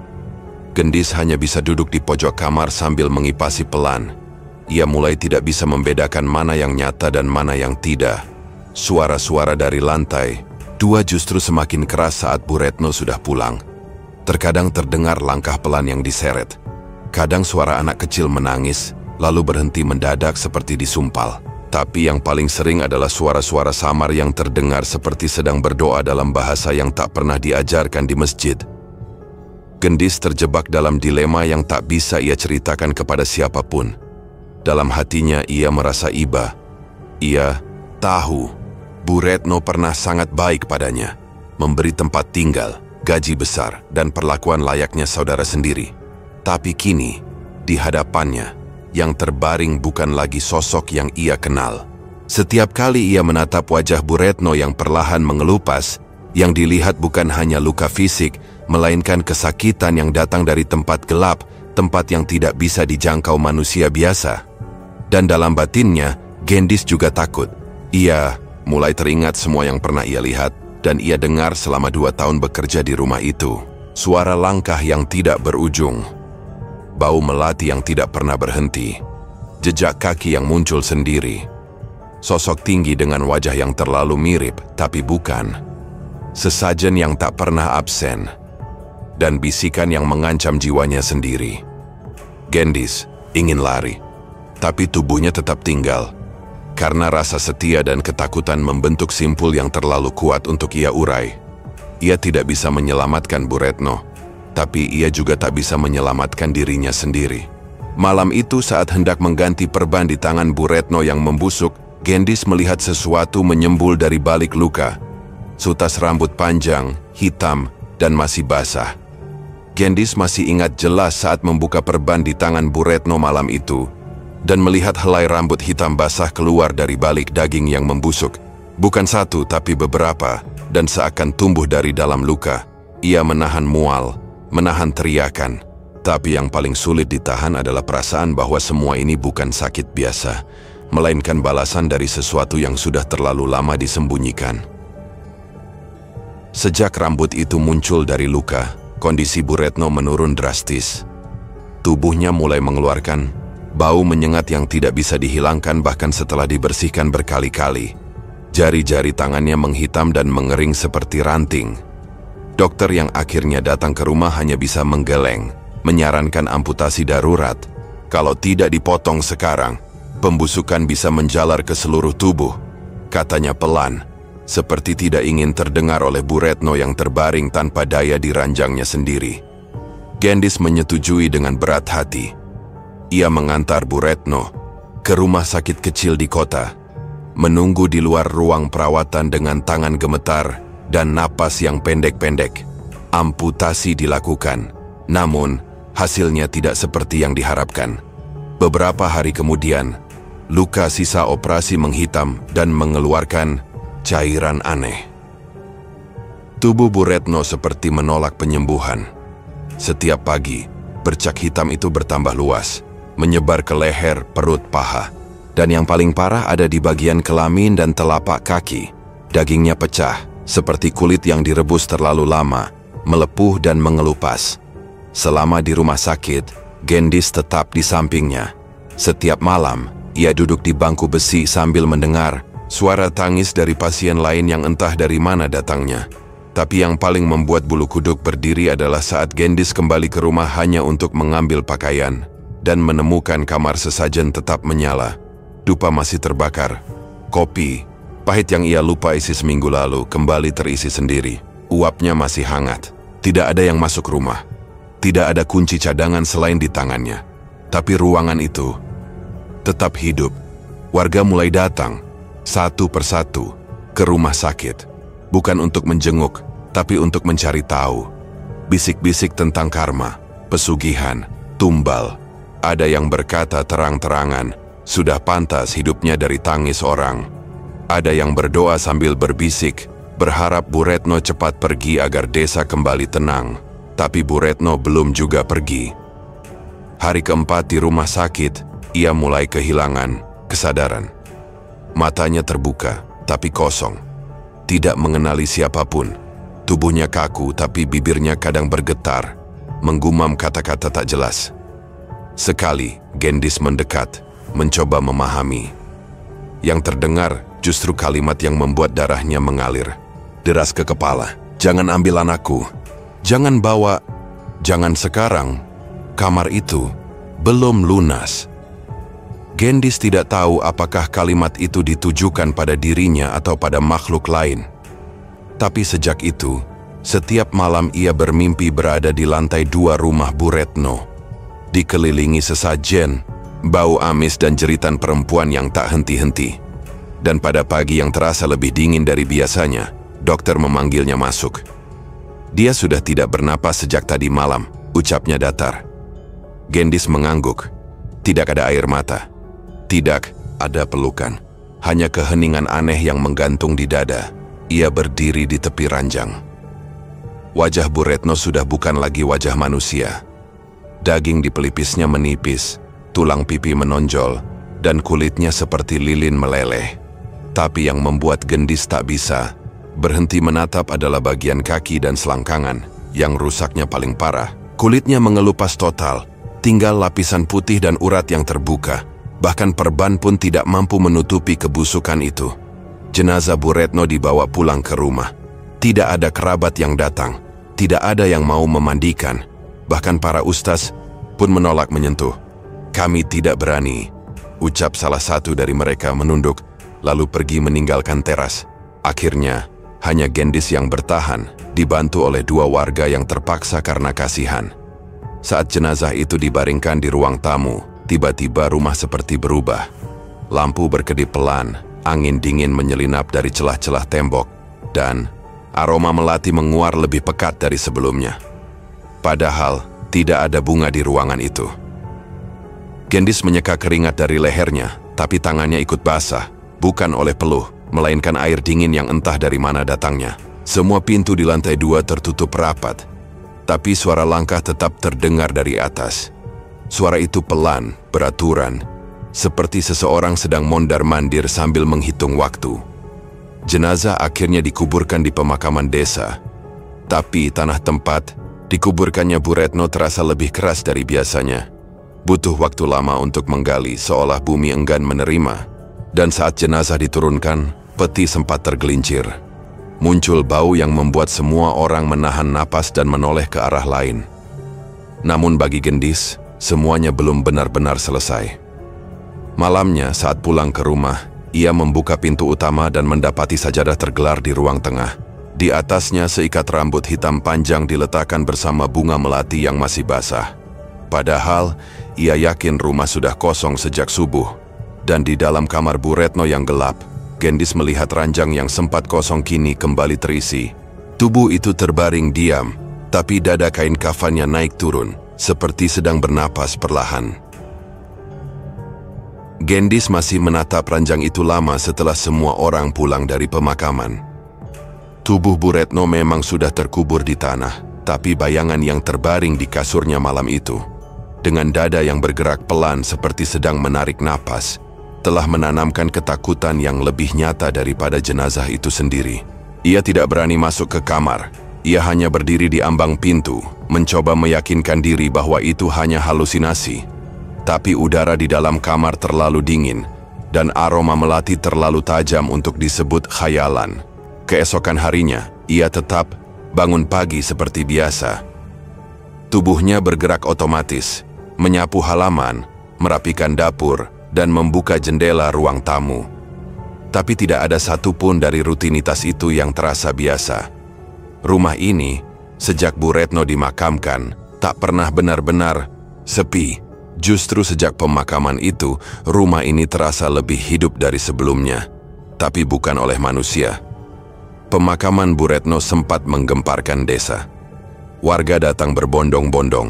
Gendis hanya bisa duduk di pojok kamar sambil mengipasi pelan. Ia mulai tidak bisa membedakan mana yang nyata dan mana yang tidak. Suara-suara dari lantai 2 justru semakin keras saat Bu Retno sudah pulang. Terkadang terdengar langkah pelan yang diseret. Kadang suara anak kecil menangis, lalu berhenti mendadak seperti disumpal. Tapi yang paling sering adalah suara-suara samar yang terdengar seperti sedang berdoa dalam bahasa yang tak pernah diajarkan di masjid. Gendis terjebak dalam dilema yang tak bisa ia ceritakan kepada siapapun. Dalam hatinya ia merasa iba. Ia tahu Bu Retno pernah sangat baik padanya, memberi tempat tinggal, gaji besar, dan perlakuan layaknya saudara sendiri. Tapi kini, di hadapannya, yang terbaring bukan lagi sosok yang ia kenal. Setiap kali ia menatap wajah Bu Retno yang perlahan mengelupas, yang dilihat bukan hanya luka fisik, melainkan kesakitan yang datang dari tempat gelap, tempat yang tidak bisa dijangkau manusia biasa. Dan dalam batinnya, Gendis juga takut. Ia mulai teringat semua yang pernah ia lihat, dan ia dengar selama 2 tahun bekerja di rumah itu. Suara langkah yang tidak berujung. Bau melati yang tidak pernah berhenti, jejak kaki yang muncul sendiri, sosok tinggi dengan wajah yang terlalu mirip tapi bukan, sesajen yang tak pernah absen, dan bisikan yang mengancam jiwanya sendiri. Gendis ingin lari, tapi tubuhnya tetap tinggal, karena rasa setia dan ketakutan membentuk simpul yang terlalu kuat untuk ia urai. Ia tidak bisa menyelamatkan Bu Retno, tapi ia juga tak bisa menyelamatkan dirinya sendiri. Malam itu saat hendak mengganti perban di tangan Bu Retno yang membusuk, Gendis melihat sesuatu menyembul dari balik luka. Sutas rambut panjang, hitam, dan masih basah. Gendis masih ingat jelas saat membuka perban di tangan Bu Retno malam itu, dan melihat helai rambut hitam basah keluar dari balik daging yang membusuk. Bukan satu tapi beberapa, dan seakan tumbuh dari dalam luka. Ia menahan mual, menahan teriakan, tapi yang paling sulit ditahan adalah perasaan bahwa semua ini bukan sakit biasa, melainkan balasan dari sesuatu yang sudah terlalu lama disembunyikan. Sejak rambut itu muncul dari luka, kondisi Bu Retno menurun drastis. Tubuhnya mulai mengeluarkan bau menyengat yang tidak bisa dihilangkan bahkan setelah dibersihkan berkali-kali. Jari-jari tangannya menghitam dan mengering seperti ranting. Dokter yang akhirnya datang ke rumah hanya bisa menggeleng, menyarankan amputasi darurat. Kalau tidak dipotong sekarang, pembusukan bisa menjalar ke seluruh tubuh, katanya pelan, seperti tidak ingin terdengar oleh Bu Retno yang terbaring tanpa daya di ranjangnya sendiri. Gendis menyetujui dengan berat hati. Ia mengantar Bu Retno ke rumah sakit kecil di kota, menunggu di luar ruang perawatan dengan tangan gemetar dan napas yang pendek-pendek. Amputasi dilakukan, namun hasilnya tidak seperti yang diharapkan. Beberapa hari kemudian, luka sisa operasi menghitam dan mengeluarkan cairan aneh. Tubuh Bu Retno seperti menolak penyembuhan. Setiap pagi, bercak hitam itu bertambah luas, menyebar ke leher, perut, paha. Dan yang paling parah ada di bagian kelamin dan telapak kaki. Dagingnya pecah, seperti kulit yang direbus terlalu lama, melepuh dan mengelupas. Selama di rumah sakit, Gendis tetap di sampingnya. Setiap malam, ia duduk di bangku besi sambil mendengar suara tangis dari pasien lain yang entah dari mana datangnya. Tapi yang paling membuat bulu kuduk berdiri adalah saat Gendis kembali ke rumah hanya untuk mengambil pakaian dan menemukan kamar sesajen tetap menyala. Dupa masih terbakar. Kopi pahit yang ia lupa isi seminggu lalu kembali terisi sendiri. Uapnya masih hangat. Tidak ada yang masuk rumah. Tidak ada kunci cadangan selain di tangannya. Tapi ruangan itu tetap hidup. Warga mulai datang, satu persatu, ke rumah sakit. Bukan untuk menjenguk, tapi untuk mencari tahu. Bisik-bisik tentang karma, pesugihan, tumbal. Ada yang berkata terang-terangan, sudah pantas hidupnya dari tangis orang. Ada yang berdoa sambil berbisik, berharap Bu Retno cepat pergi agar desa kembali tenang. Tapi Bu Retno belum juga pergi. Hari keempat di rumah sakit, ia mulai kehilangan kesadaran. Matanya terbuka, tapi kosong. Tidak mengenali siapapun. Tubuhnya kaku, tapi bibirnya kadang bergetar, menggumam kata-kata tak jelas. Sekali, Gendis mendekat, mencoba memahami. Yang terdengar justru kalimat yang membuat darahnya mengalir. Deras ke kepala, "Jangan ambil anakku. Jangan bawa." Jangan sekarang, kamar itu belum lunas. Gendis tidak tahu apakah kalimat itu ditujukan pada dirinya atau pada makhluk lain. Tapi sejak itu, setiap malam ia bermimpi berada di lantai 2 rumah Bu Retno, dikelilingi sesajen, bau amis dan jeritan perempuan yang tak henti-henti. Dan pada pagi yang terasa lebih dingin dari biasanya, dokter memanggilnya masuk. Dia sudah tidak bernapas sejak tadi malam, ucapnya datar. Gendis mengangguk. Tidak ada air mata. Tidak ada pelukan. Hanya keheningan aneh yang menggantung di dada. Ia berdiri di tepi ranjang. Wajah Bu Retno sudah bukan lagi wajah manusia. Daging di pelipisnya menipis, tulang pipi menonjol, dan kulitnya seperti lilin meleleh. Tapi yang membuat Gendis tak bisa berhenti menatap adalah bagian kaki dan selangkangan, yang rusaknya paling parah. Kulitnya mengelupas total, tinggal lapisan putih dan urat yang terbuka. Bahkan perban pun tidak mampu menutupi kebusukan itu. Jenazah Bu Retno dibawa pulang ke rumah. Tidak ada kerabat yang datang, tidak ada yang mau memandikan. Bahkan para ustaz pun menolak menyentuh. "Kami tidak berani," ucap salah satu dari mereka menunduk, lalu pergi meninggalkan teras. Akhirnya, hanya Gendis yang bertahan, dibantu oleh 2 warga yang terpaksa karena kasihan. Saat jenazah itu dibaringkan di ruang tamu, tiba-tiba rumah seperti berubah. Lampu berkedip pelan, angin dingin menyelinap dari celah-celah tembok, dan aroma melati menguar lebih pekat dari sebelumnya. Padahal, tidak ada bunga di ruangan itu. Gendis menyeka keringat dari lehernya, tapi tangannya ikut basah, bukan oleh peluh, melainkan air dingin yang entah dari mana datangnya. Semua pintu di lantai 2 tertutup rapat, tapi suara langkah tetap terdengar dari atas. Suara itu pelan, beraturan, seperti seseorang sedang mondar-mandir sambil menghitung waktu. Jenazah akhirnya dikuburkan di pemakaman desa. Tapi tanah tempat dikuburkannya Bu Retno terasa lebih keras dari biasanya. Butuh waktu lama untuk menggali, seolah bumi enggan menerima. Dan saat jenazah diturunkan, peti sempat tergelincir. Muncul bau yang membuat semua orang menahan napas dan menoleh ke arah lain. Namun bagi Gendis, semuanya belum benar-benar selesai. Malamnya saat pulang ke rumah, ia membuka pintu utama dan mendapati sajadah tergelar di ruang tengah. Di atasnya seikat rambut hitam panjang diletakkan bersama bunga melati yang masih basah. Padahal, ia yakin rumah sudah kosong sejak subuh. Dan di dalam kamar Bu Retno yang gelap, Gendis melihat ranjang yang sempat kosong kini kembali terisi. Tubuh itu terbaring diam, tapi dada kain kafannya naik turun, seperti sedang bernapas perlahan. Gendis masih menatap ranjang itu lama setelah semua orang pulang dari pemakaman. Tubuh Bu Retno memang sudah terkubur di tanah, tapi bayangan yang terbaring di kasurnya malam itu, dengan dada yang bergerak pelan seperti sedang menarik napas, telah menanamkan ketakutan yang lebih nyata daripada jenazah itu sendiri. Ia tidak berani masuk ke kamar. Ia hanya berdiri di ambang pintu, mencoba meyakinkan diri bahwa itu hanya halusinasi. Tapi udara di dalam kamar terlalu dingin, dan aroma melati terlalu tajam untuk disebut khayalan. Keesokan harinya, ia tetap bangun pagi seperti biasa. Tubuhnya bergerak otomatis, menyapu halaman, merapikan dapur, dan membuka jendela ruang tamu. Tapi tidak ada satupun dari rutinitas itu yang terasa biasa. Rumah ini, sejak Bu Retno dimakamkan, tak pernah benar-benar sepi. Justru sejak pemakaman itu, rumah ini terasa lebih hidup dari sebelumnya. Tapi bukan oleh manusia. Pemakaman Bu Retno sempat menggemparkan desa. Warga datang berbondong-bondong,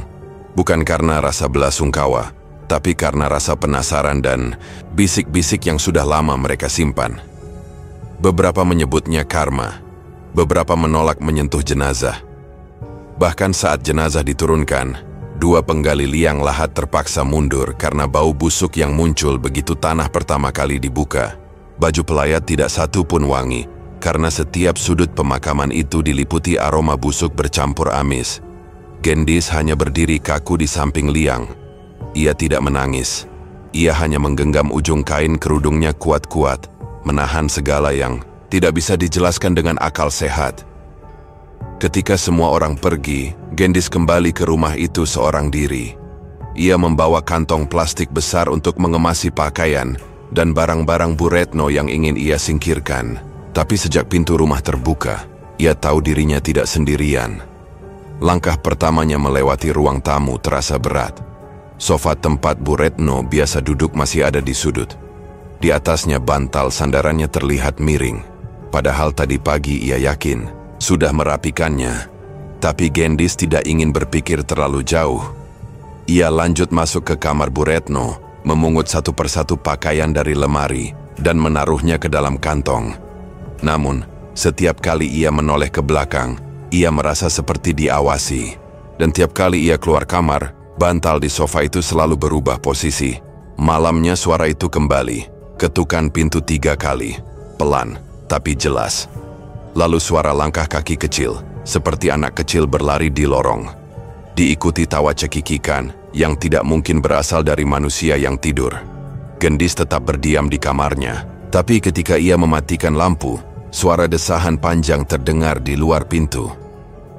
bukan karena rasa belasungkawa, tapi karena rasa penasaran dan bisik-bisik yang sudah lama mereka simpan. Beberapa menyebutnya karma, beberapa menolak menyentuh jenazah. Bahkan saat jenazah diturunkan, 2 penggali liang lahat terpaksa mundur karena bau busuk yang muncul begitu tanah pertama kali dibuka. Baju pelayat tidak satu pun wangi, karena setiap sudut pemakaman itu diliputi aroma busuk bercampur amis. Gendis hanya berdiri kaku di samping liang. Ia tidak menangis. Ia hanya menggenggam ujung kain kerudungnya kuat-kuat, menahan segala yang tidak bisa dijelaskan dengan akal sehat. Ketika semua orang pergi, Gendis kembali ke rumah itu seorang diri. Ia membawa kantong plastik besar untuk mengemasi pakaian dan barang-barang Bu Retno yang ingin ia singkirkan. Tapi sejak pintu rumah terbuka, ia tahu dirinya tidak sendirian. Langkah pertamanya melewati ruang tamu terasa berat. Sofa tempat Bu Retno biasa duduk masih ada di sudut. Di atasnya bantal sandarannya terlihat miring. Padahal tadi pagi ia yakin sudah merapikannya. Tapi Gendis tidak ingin berpikir terlalu jauh. Ia lanjut masuk ke kamar Bu Retno, memungut satu persatu pakaian dari lemari dan menaruhnya ke dalam kantong. Namun, setiap kali ia menoleh ke belakang, ia merasa seperti diawasi. Dan tiap kali ia keluar kamar, bantal di sofa itu selalu berubah posisi. Malamnya suara itu kembali, ketukan pintu 3 kali, pelan tapi jelas. Lalu suara langkah kaki kecil, seperti anak kecil berlari di lorong. Diikuti tawa cekikikan yang tidak mungkin berasal dari manusia yang tidur. Gendis tetap berdiam di kamarnya, tapi ketika ia mematikan lampu, suara desahan panjang terdengar di luar pintu.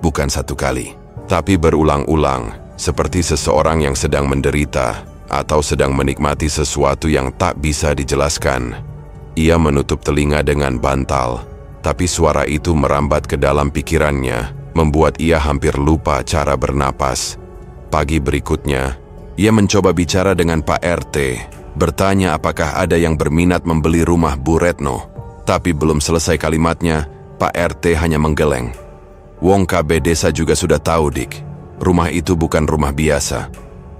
Bukan satu kali, tapi berulang-ulang, seperti seseorang yang sedang menderita atau sedang menikmati sesuatu yang tak bisa dijelaskan. Ia menutup telinga dengan bantal, tapi suara itu merambat ke dalam pikirannya, membuat ia hampir lupa cara bernapas. Pagi berikutnya, ia mencoba bicara dengan Pak RT, bertanya apakah ada yang berminat membeli rumah Bu Retno. Tapi belum selesai kalimatnya, Pak RT hanya menggeleng. Wong KB desa juga sudah tahu, Dik. Rumah itu bukan rumah biasa.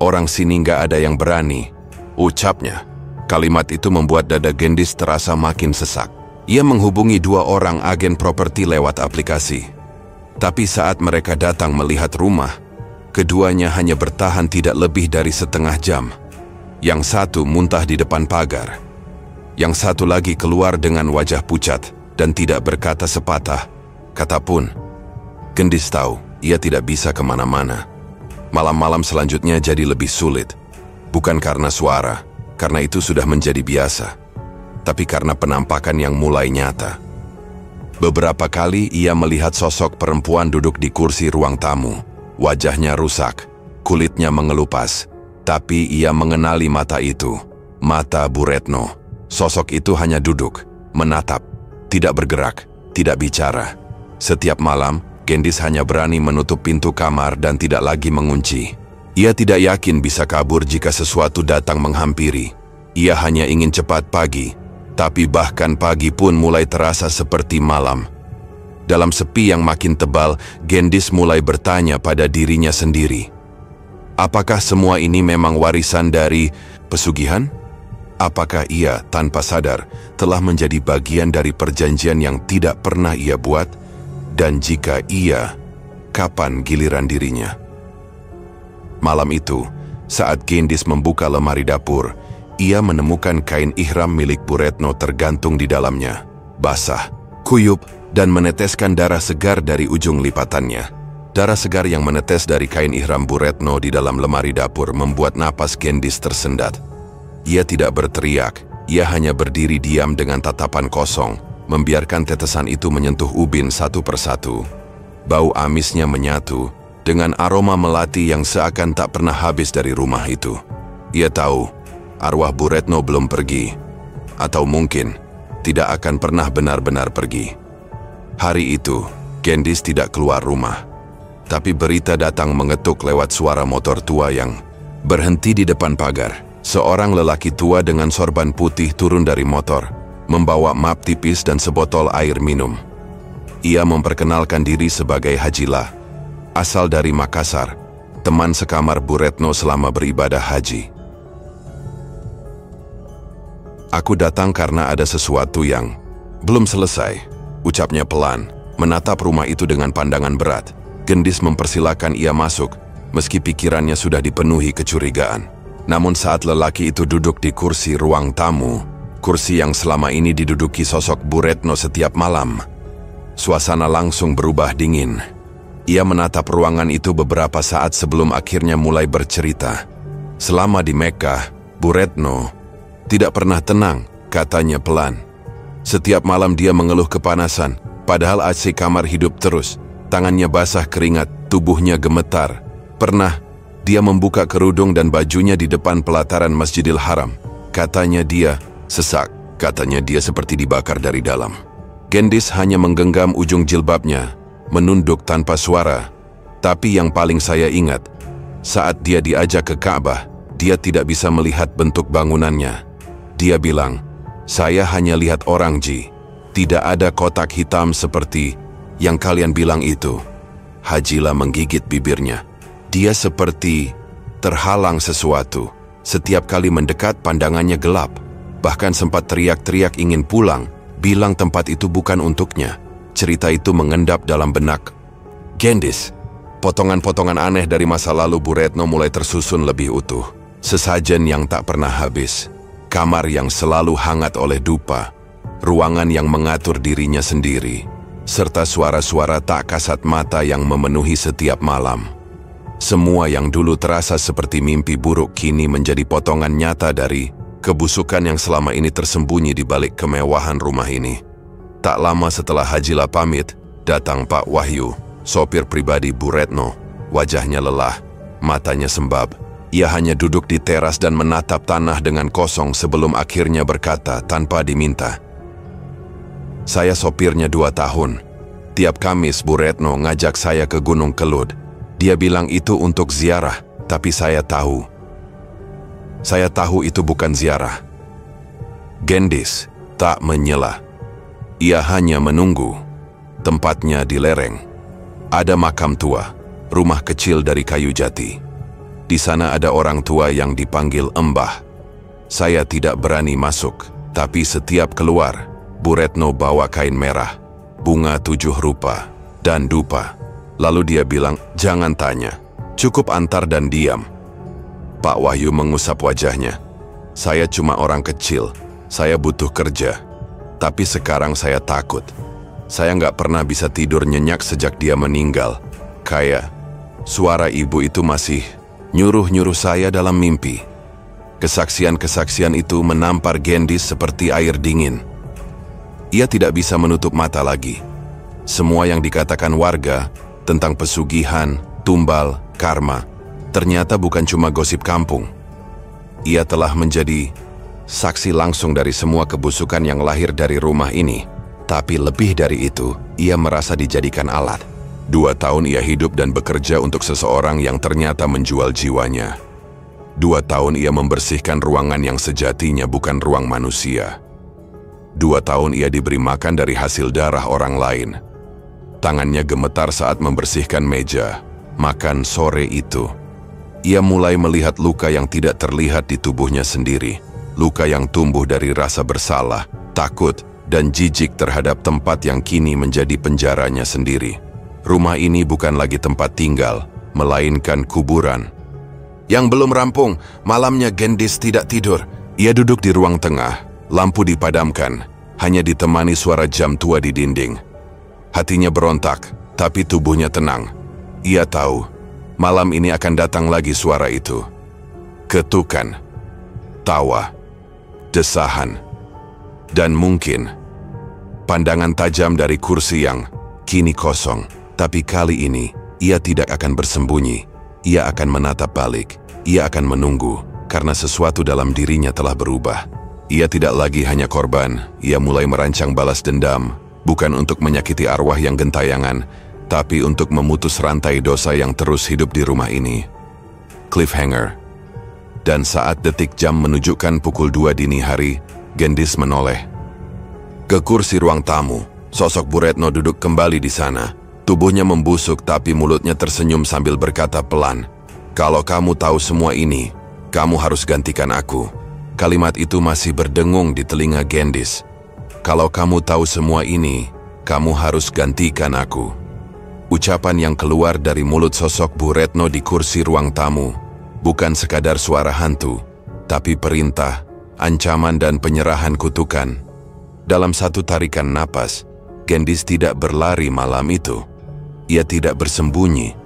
Orang sini nggak ada yang berani, ucapnya. Kalimat itu membuat dada Gendis terasa makin sesak. Ia menghubungi 2 orang agen properti lewat aplikasi. Tapi saat mereka datang melihat rumah, keduanya hanya bertahan tidak lebih dari setengah jam. Yang satu muntah di depan pagar. Yang satu lagi keluar dengan wajah pucat dan tidak berkata sepatah kata pun. Gendis tahu ia tidak bisa kemana-mana. Malam-malam selanjutnya jadi lebih sulit. Bukan karena suara, karena itu sudah menjadi biasa. Tapi karena penampakan yang mulai nyata. Beberapa kali ia melihat sosok perempuan duduk di kursi ruang tamu. Wajahnya rusak, kulitnya mengelupas. Tapi ia mengenali mata itu. Mata Bu Retno. Sosok itu hanya duduk, menatap, tidak bergerak, tidak bicara. Setiap malam, Gendis hanya berani menutup pintu kamar dan tidak lagi mengunci. Ia tidak yakin bisa kabur jika sesuatu datang menghampiri. Ia hanya ingin cepat pagi, tapi bahkan pagi pun mulai terasa seperti malam. Dalam sepi yang makin tebal, Gendis mulai bertanya pada dirinya sendiri. Apakah semua ini memang warisan dari pesugihan? Apakah ia tanpa sadar telah menjadi bagian dari perjanjian yang tidak pernah ia buat? Dan jika iya, kapan giliran dirinya? Malam itu, saat Gendis membuka lemari dapur, ia menemukan kain ihram milik Bu Retno tergantung di dalamnya, basah, kuyup, dan meneteskan darah segar dari ujung lipatannya. Darah segar yang menetes dari kain ihram Bu Retno di dalam lemari dapur membuat napas Gendis tersendat. Ia tidak berteriak, ia hanya berdiri diam dengan tatapan kosong, membiarkan tetesan itu menyentuh ubin satu persatu. Bau amisnya menyatu dengan aroma melati yang seakan tak pernah habis dari rumah itu. Ia tahu, arwah Bu Retno belum pergi, atau mungkin tidak akan pernah benar-benar pergi. Hari itu, Gendis tidak keluar rumah. Tapi berita datang mengetuk lewat suara motor tua yang berhenti di depan pagar. Seorang lelaki tua dengan sorban putih turun dari motor, membawa map tipis dan sebotol air minum. Ia memperkenalkan diri sebagai Hajilah, asal dari Makassar, teman sekamar Bu Retno selama beribadah haji. Aku datang karena ada sesuatu yang belum selesai, ucapnya pelan, menatap rumah itu dengan pandangan berat. Gendis mempersilakan ia masuk, meski pikirannya sudah dipenuhi kecurigaan. Namun saat lelaki itu duduk di kursi ruang tamu, kursi yang selama ini diduduki sosok Bu Retno setiap malam, suasana langsung berubah dingin. Ia menatap ruangan itu beberapa saat sebelum akhirnya mulai bercerita. Selama di Mekkah, Bu Retno tidak pernah tenang, katanya pelan. Setiap malam dia mengeluh kepanasan, padahal AC kamar hidup terus. Tangannya basah keringat, tubuhnya gemetar. Pernah, dia membuka kerudung dan bajunya di depan pelataran Masjidil Haram. Katanya dia sesak, katanya dia seperti dibakar dari dalam. Gendis hanya menggenggam ujung jilbabnya, menunduk tanpa suara. Tapi yang paling saya ingat, saat dia diajak ke Ka'bah, dia tidak bisa melihat bentuk bangunannya. Dia bilang, "Saya hanya lihat orang, Ji. Tidak ada kotak hitam seperti yang kalian bilang itu." Hajila menggigit bibirnya. Dia seperti terhalang sesuatu. Setiap kali mendekat pandangannya gelap. Bahkan sempat teriak-teriak ingin pulang, bilang tempat itu bukan untuknya. Cerita itu mengendap dalam benak Gendis. Potongan-potongan aneh dari masa lalu Bu Retno mulai tersusun lebih utuh. Sesajen yang tak pernah habis. Kamar yang selalu hangat oleh dupa. Ruangan yang mengatur dirinya sendiri. Serta suara-suara tak kasat mata yang memenuhi setiap malam. Semua yang dulu terasa seperti mimpi buruk kini menjadi potongan nyata dari kebusukan yang selama ini tersembunyi di balik kemewahan rumah ini. Tak lama setelah Hajila pamit, datang Pak Wahyu, sopir pribadi Bu Retno. Wajahnya lelah, matanya sembab. Ia hanya duduk di teras dan menatap tanah dengan kosong sebelum akhirnya berkata tanpa diminta, "Saya sopirnya 2 tahun. Tiap Kamis Bu Retno ngajak saya ke Gunung Kelud. Dia bilang itu untuk ziarah, tapi saya tahu itu bukan ziarah." Gendis tak menyela. Ia hanya menunggu. Tempatnya di lereng. Ada makam tua, rumah kecil dari kayu jati. Di sana ada orang tua yang dipanggil Embah. Saya tidak berani masuk, tapi setiap keluar, Bu Retno bawa kain merah, bunga 7 rupa, dan dupa. Lalu dia bilang, "Jangan tanya, cukup antar dan diam." Pak Wahyu mengusap wajahnya. "Saya cuma orang kecil, saya butuh kerja. Tapi sekarang saya takut. Saya nggak pernah bisa tidur nyenyak sejak dia meninggal. Kayak suara ibu itu masih nyuruh-nyuruh saya dalam mimpi." Kesaksian-kesaksian itu menampar Gendis seperti air dingin. Ia tidak bisa menutup mata lagi. Semua yang dikatakan warga tentang pesugihan, tumbal, karma, ternyata bukan cuma gosip kampung. Ia telah menjadi saksi langsung dari semua kebusukan yang lahir dari rumah ini. Tapi lebih dari itu, ia merasa dijadikan alat. 2 tahun ia hidup dan bekerja untuk seseorang yang ternyata menjual jiwanya. 2 tahun ia membersihkan ruangan yang sejatinya bukan ruang manusia. 2 tahun ia diberi makan dari hasil darah orang lain. Tangannya gemetar saat membersihkan meja. Makan sore itu, ia mulai melihat luka yang tidak terlihat di tubuhnya sendiri. Luka yang tumbuh dari rasa bersalah, takut, dan jijik terhadap tempat yang kini menjadi penjaranya sendiri. Rumah ini bukan lagi tempat tinggal, melainkan kuburan. Yang belum rampung, malamnya Gendis tidak tidur. Ia duduk di ruang tengah, lampu dipadamkan, hanya ditemani suara jam tua di dinding. Hatinya berontak, tapi tubuhnya tenang. Ia tahu, malam ini akan datang lagi suara itu. Ketukan, tawa, desahan, dan mungkin pandangan tajam dari kursi yang kini kosong. Tapi kali ini, ia tidak akan bersembunyi. Ia akan menatap balik. Ia akan menunggu, karena sesuatu dalam dirinya telah berubah. Ia tidak lagi hanya korban. Ia mulai merancang balas dendam, bukan untuk menyakiti arwah yang gentayangan, tapi untuk memutus rantai dosa yang terus hidup di rumah ini. Cliffhanger. Dan saat detik jam menunjukkan pukul 2 dini hari, Gendis menoleh ke kursi ruang tamu. Sosok Bu Retno duduk kembali di sana. Tubuhnya membusuk tapi mulutnya tersenyum sambil berkata pelan, "Kalau kamu tahu semua ini, kamu harus gantikan aku." Kalimat itu masih berdengung di telinga Gendis. "Kalau kamu tahu semua ini, kamu harus gantikan aku." Ucapan yang keluar dari mulut sosok Bu Retno di kursi ruang tamu bukan sekadar suara hantu, tapi perintah, ancaman dan penyerahan kutukan. Dalam satu tarikan napas, Gendis tidak berlari malam itu. Ia tidak bersembunyi.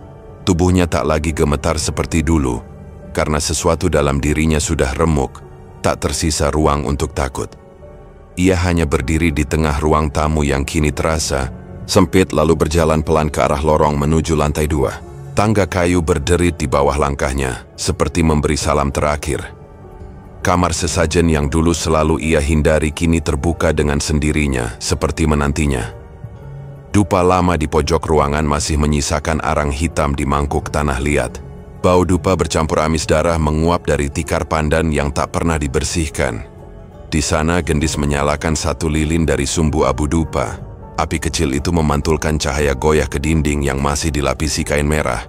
Tubuhnya tak lagi gemetar seperti dulu, karena sesuatu dalam dirinya sudah remuk, tak tersisa ruang untuk takut. Ia hanya berdiri di tengah ruang tamu yang kini terasa Sempit lalu berjalan pelan ke arah lorong menuju lantai 2. Tangga kayu berderit di bawah langkahnya, seperti memberi salam terakhir. Kamar sesajen yang dulu selalu ia hindari kini terbuka dengan sendirinya, seperti menantinya. Dupa lama di pojok ruangan masih menyisakan arang hitam di mangkuk tanah liat. Bau dupa bercampur amis darah menguap dari tikar pandan yang tak pernah dibersihkan. Di sana Gendis menyalakan satu lilin dari sumbu abu dupa. Api kecil itu memantulkan cahaya goyah ke dinding yang masih dilapisi kain merah.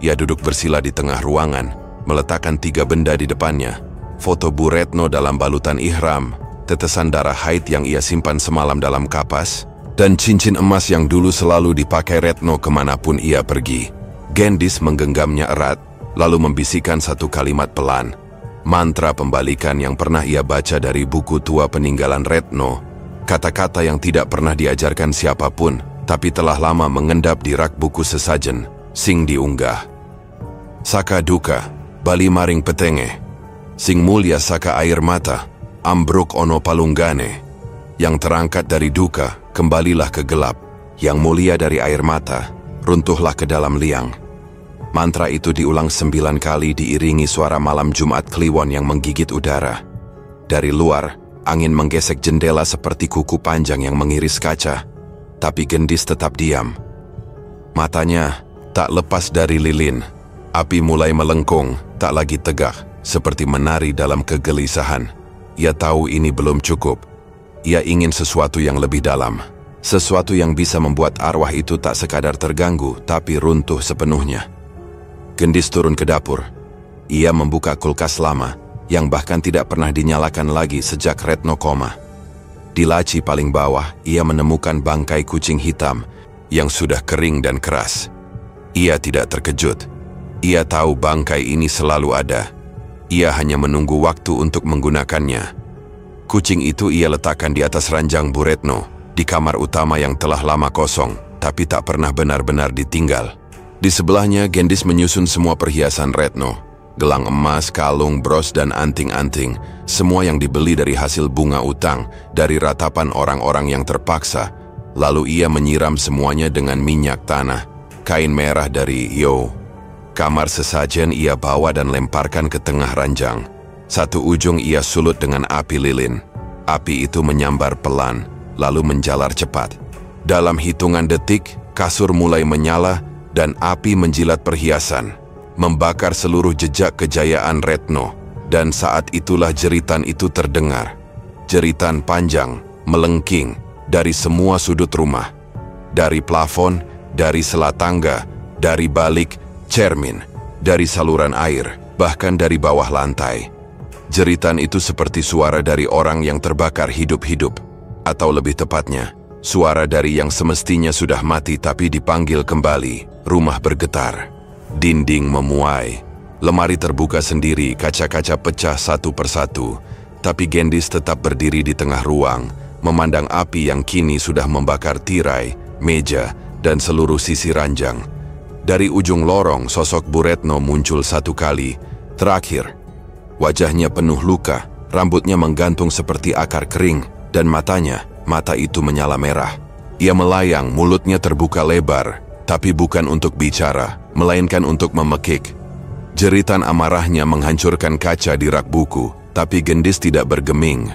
Ia duduk bersila di tengah ruangan, meletakkan 3 benda di depannya. Foto Bu Retno dalam balutan ihram, tetesan darah haid yang ia simpan semalam dalam kapas, dan cincin emas yang dulu selalu dipakai Retno kemanapun ia pergi. Gendis menggenggamnya erat, lalu membisikkan satu kalimat pelan. Mantra pembalikan yang pernah ia baca dari buku tua peninggalan Retno. Kata-kata yang tidak pernah diajarkan siapapun, tapi telah lama mengendap di rak buku sesajen, sing diunggah. Saka duka, bali maring petenge. Sing mulia saka air mata, ambruk ono palunggane. Yang terangkat dari duka, kembalilah ke gelap. Yang mulia dari air mata, runtuhlah ke dalam liang. Mantra itu diulang 9 kali diiringi suara malam Jumat Kliwon yang menggigit udara. Dari luar, angin menggesek jendela seperti kuku panjang yang mengiris kaca. Tapi Gendis tetap diam. Matanya tak lepas dari lilin. Api mulai melengkung, tak lagi tegak, seperti menari dalam kegelisahan. Ia tahu ini belum cukup. Ia ingin sesuatu yang lebih dalam. Sesuatu yang bisa membuat arwah itu tak sekadar terganggu, tapi runtuh sepenuhnya. Gendis turun ke dapur. Ia membuka kulkas lama, yang bahkan tidak pernah dinyalakan lagi sejak Retno koma. Di laci paling bawah, ia menemukan bangkai kucing hitam yang sudah kering dan keras. Ia tidak terkejut. Ia tahu bangkai ini selalu ada. Ia hanya menunggu waktu untuk menggunakannya. Kucing itu ia letakkan di atas ranjang Bu Retno, di kamar utama yang telah lama kosong, tapi tak pernah benar-benar ditinggal. Di sebelahnya, Gendis menyusun semua perhiasan Retno. Gelang emas, kalung, bros, dan anting-anting, semua yang dibeli dari hasil bunga utang, dari ratapan orang-orang yang terpaksa. Lalu ia menyiram semuanya dengan minyak tanah, kain merah dari Yo. Kamar sesajen ia bawa dan lemparkan ke tengah ranjang. Satu ujung ia sulut dengan api lilin. Api itu menyambar pelan, lalu menjalar cepat. Dalam hitungan detik, kasur mulai menyala dan api menjilat perhiasan, membakar seluruh jejak kejayaan Retno. Dan saat itulah jeritan itu terdengar. Jeritan panjang, melengking, dari semua sudut rumah. Dari plafon, dari sela tangga, dari balik, cermin, dari saluran air, bahkan dari bawah lantai. Jeritan itu seperti suara dari orang yang terbakar hidup-hidup. Atau lebih tepatnya, suara dari yang semestinya sudah mati tapi dipanggil kembali. Rumah bergetar. Dinding memuai, lemari terbuka sendiri, kaca-kaca pecah satu persatu. Tapi Gendis tetap berdiri di tengah ruang, memandang api yang kini sudah membakar tirai, meja, dan seluruh sisi ranjang. Dari ujung lorong, sosok Bu Retno muncul satu kali. Terakhir, wajahnya penuh luka, rambutnya menggantung seperti akar kering, dan mata itu menyala merah. Ia melayang, mulutnya terbuka lebar, tapi bukan untuk bicara, melainkan untuk memekik. Jeritan amarahnya menghancurkan kaca di rak buku, tapi Gendis tidak bergeming.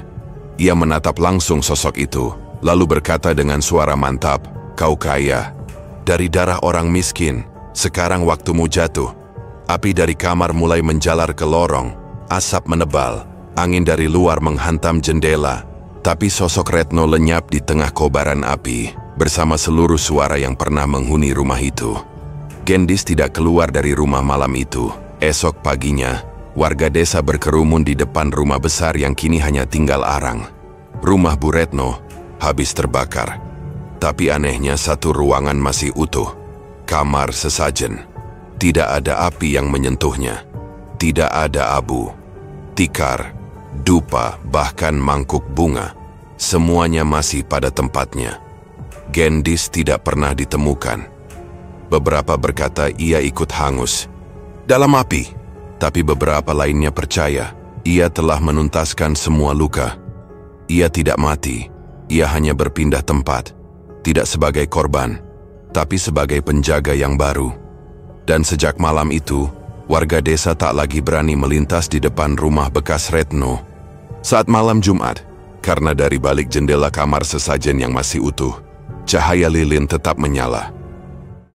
Ia menatap langsung sosok itu, lalu berkata dengan suara mantap, "Kau kaya. Dari darah orang miskin, sekarang waktumu jatuh." Api dari kamar mulai menjalar ke lorong, asap menebal, angin dari luar menghantam jendela. Tapi sosok Retno lenyap di tengah kobaran api, bersama seluruh suara yang pernah menghuni rumah itu. Gendis tidak keluar dari rumah malam itu. Esok paginya, warga desa berkerumun di depan rumah besar yang kini hanya tinggal arang. Rumah Bu Retno habis terbakar. Tapi anehnya satu ruangan masih utuh. Kamar sesajen. Tidak ada api yang menyentuhnya. Tidak ada abu, tikar, dupa, bahkan mangkuk bunga. Semuanya masih pada tempatnya. Gendis tidak pernah ditemukan. Beberapa berkata ia ikut hangus dalam api, tapi beberapa lainnya percaya ia telah menuntaskan semua luka. Ia tidak mati, ia hanya berpindah tempat. tidak sebagai korban, tapi sebagai penjaga yang baru. Dan sejak malam itu, warga desa tak lagi berani melintas di depan rumah bekas Retno. Saat malam Jumat, karena dari balik jendela kamar sesajen yang masih utuh, cahaya lilin tetap menyala.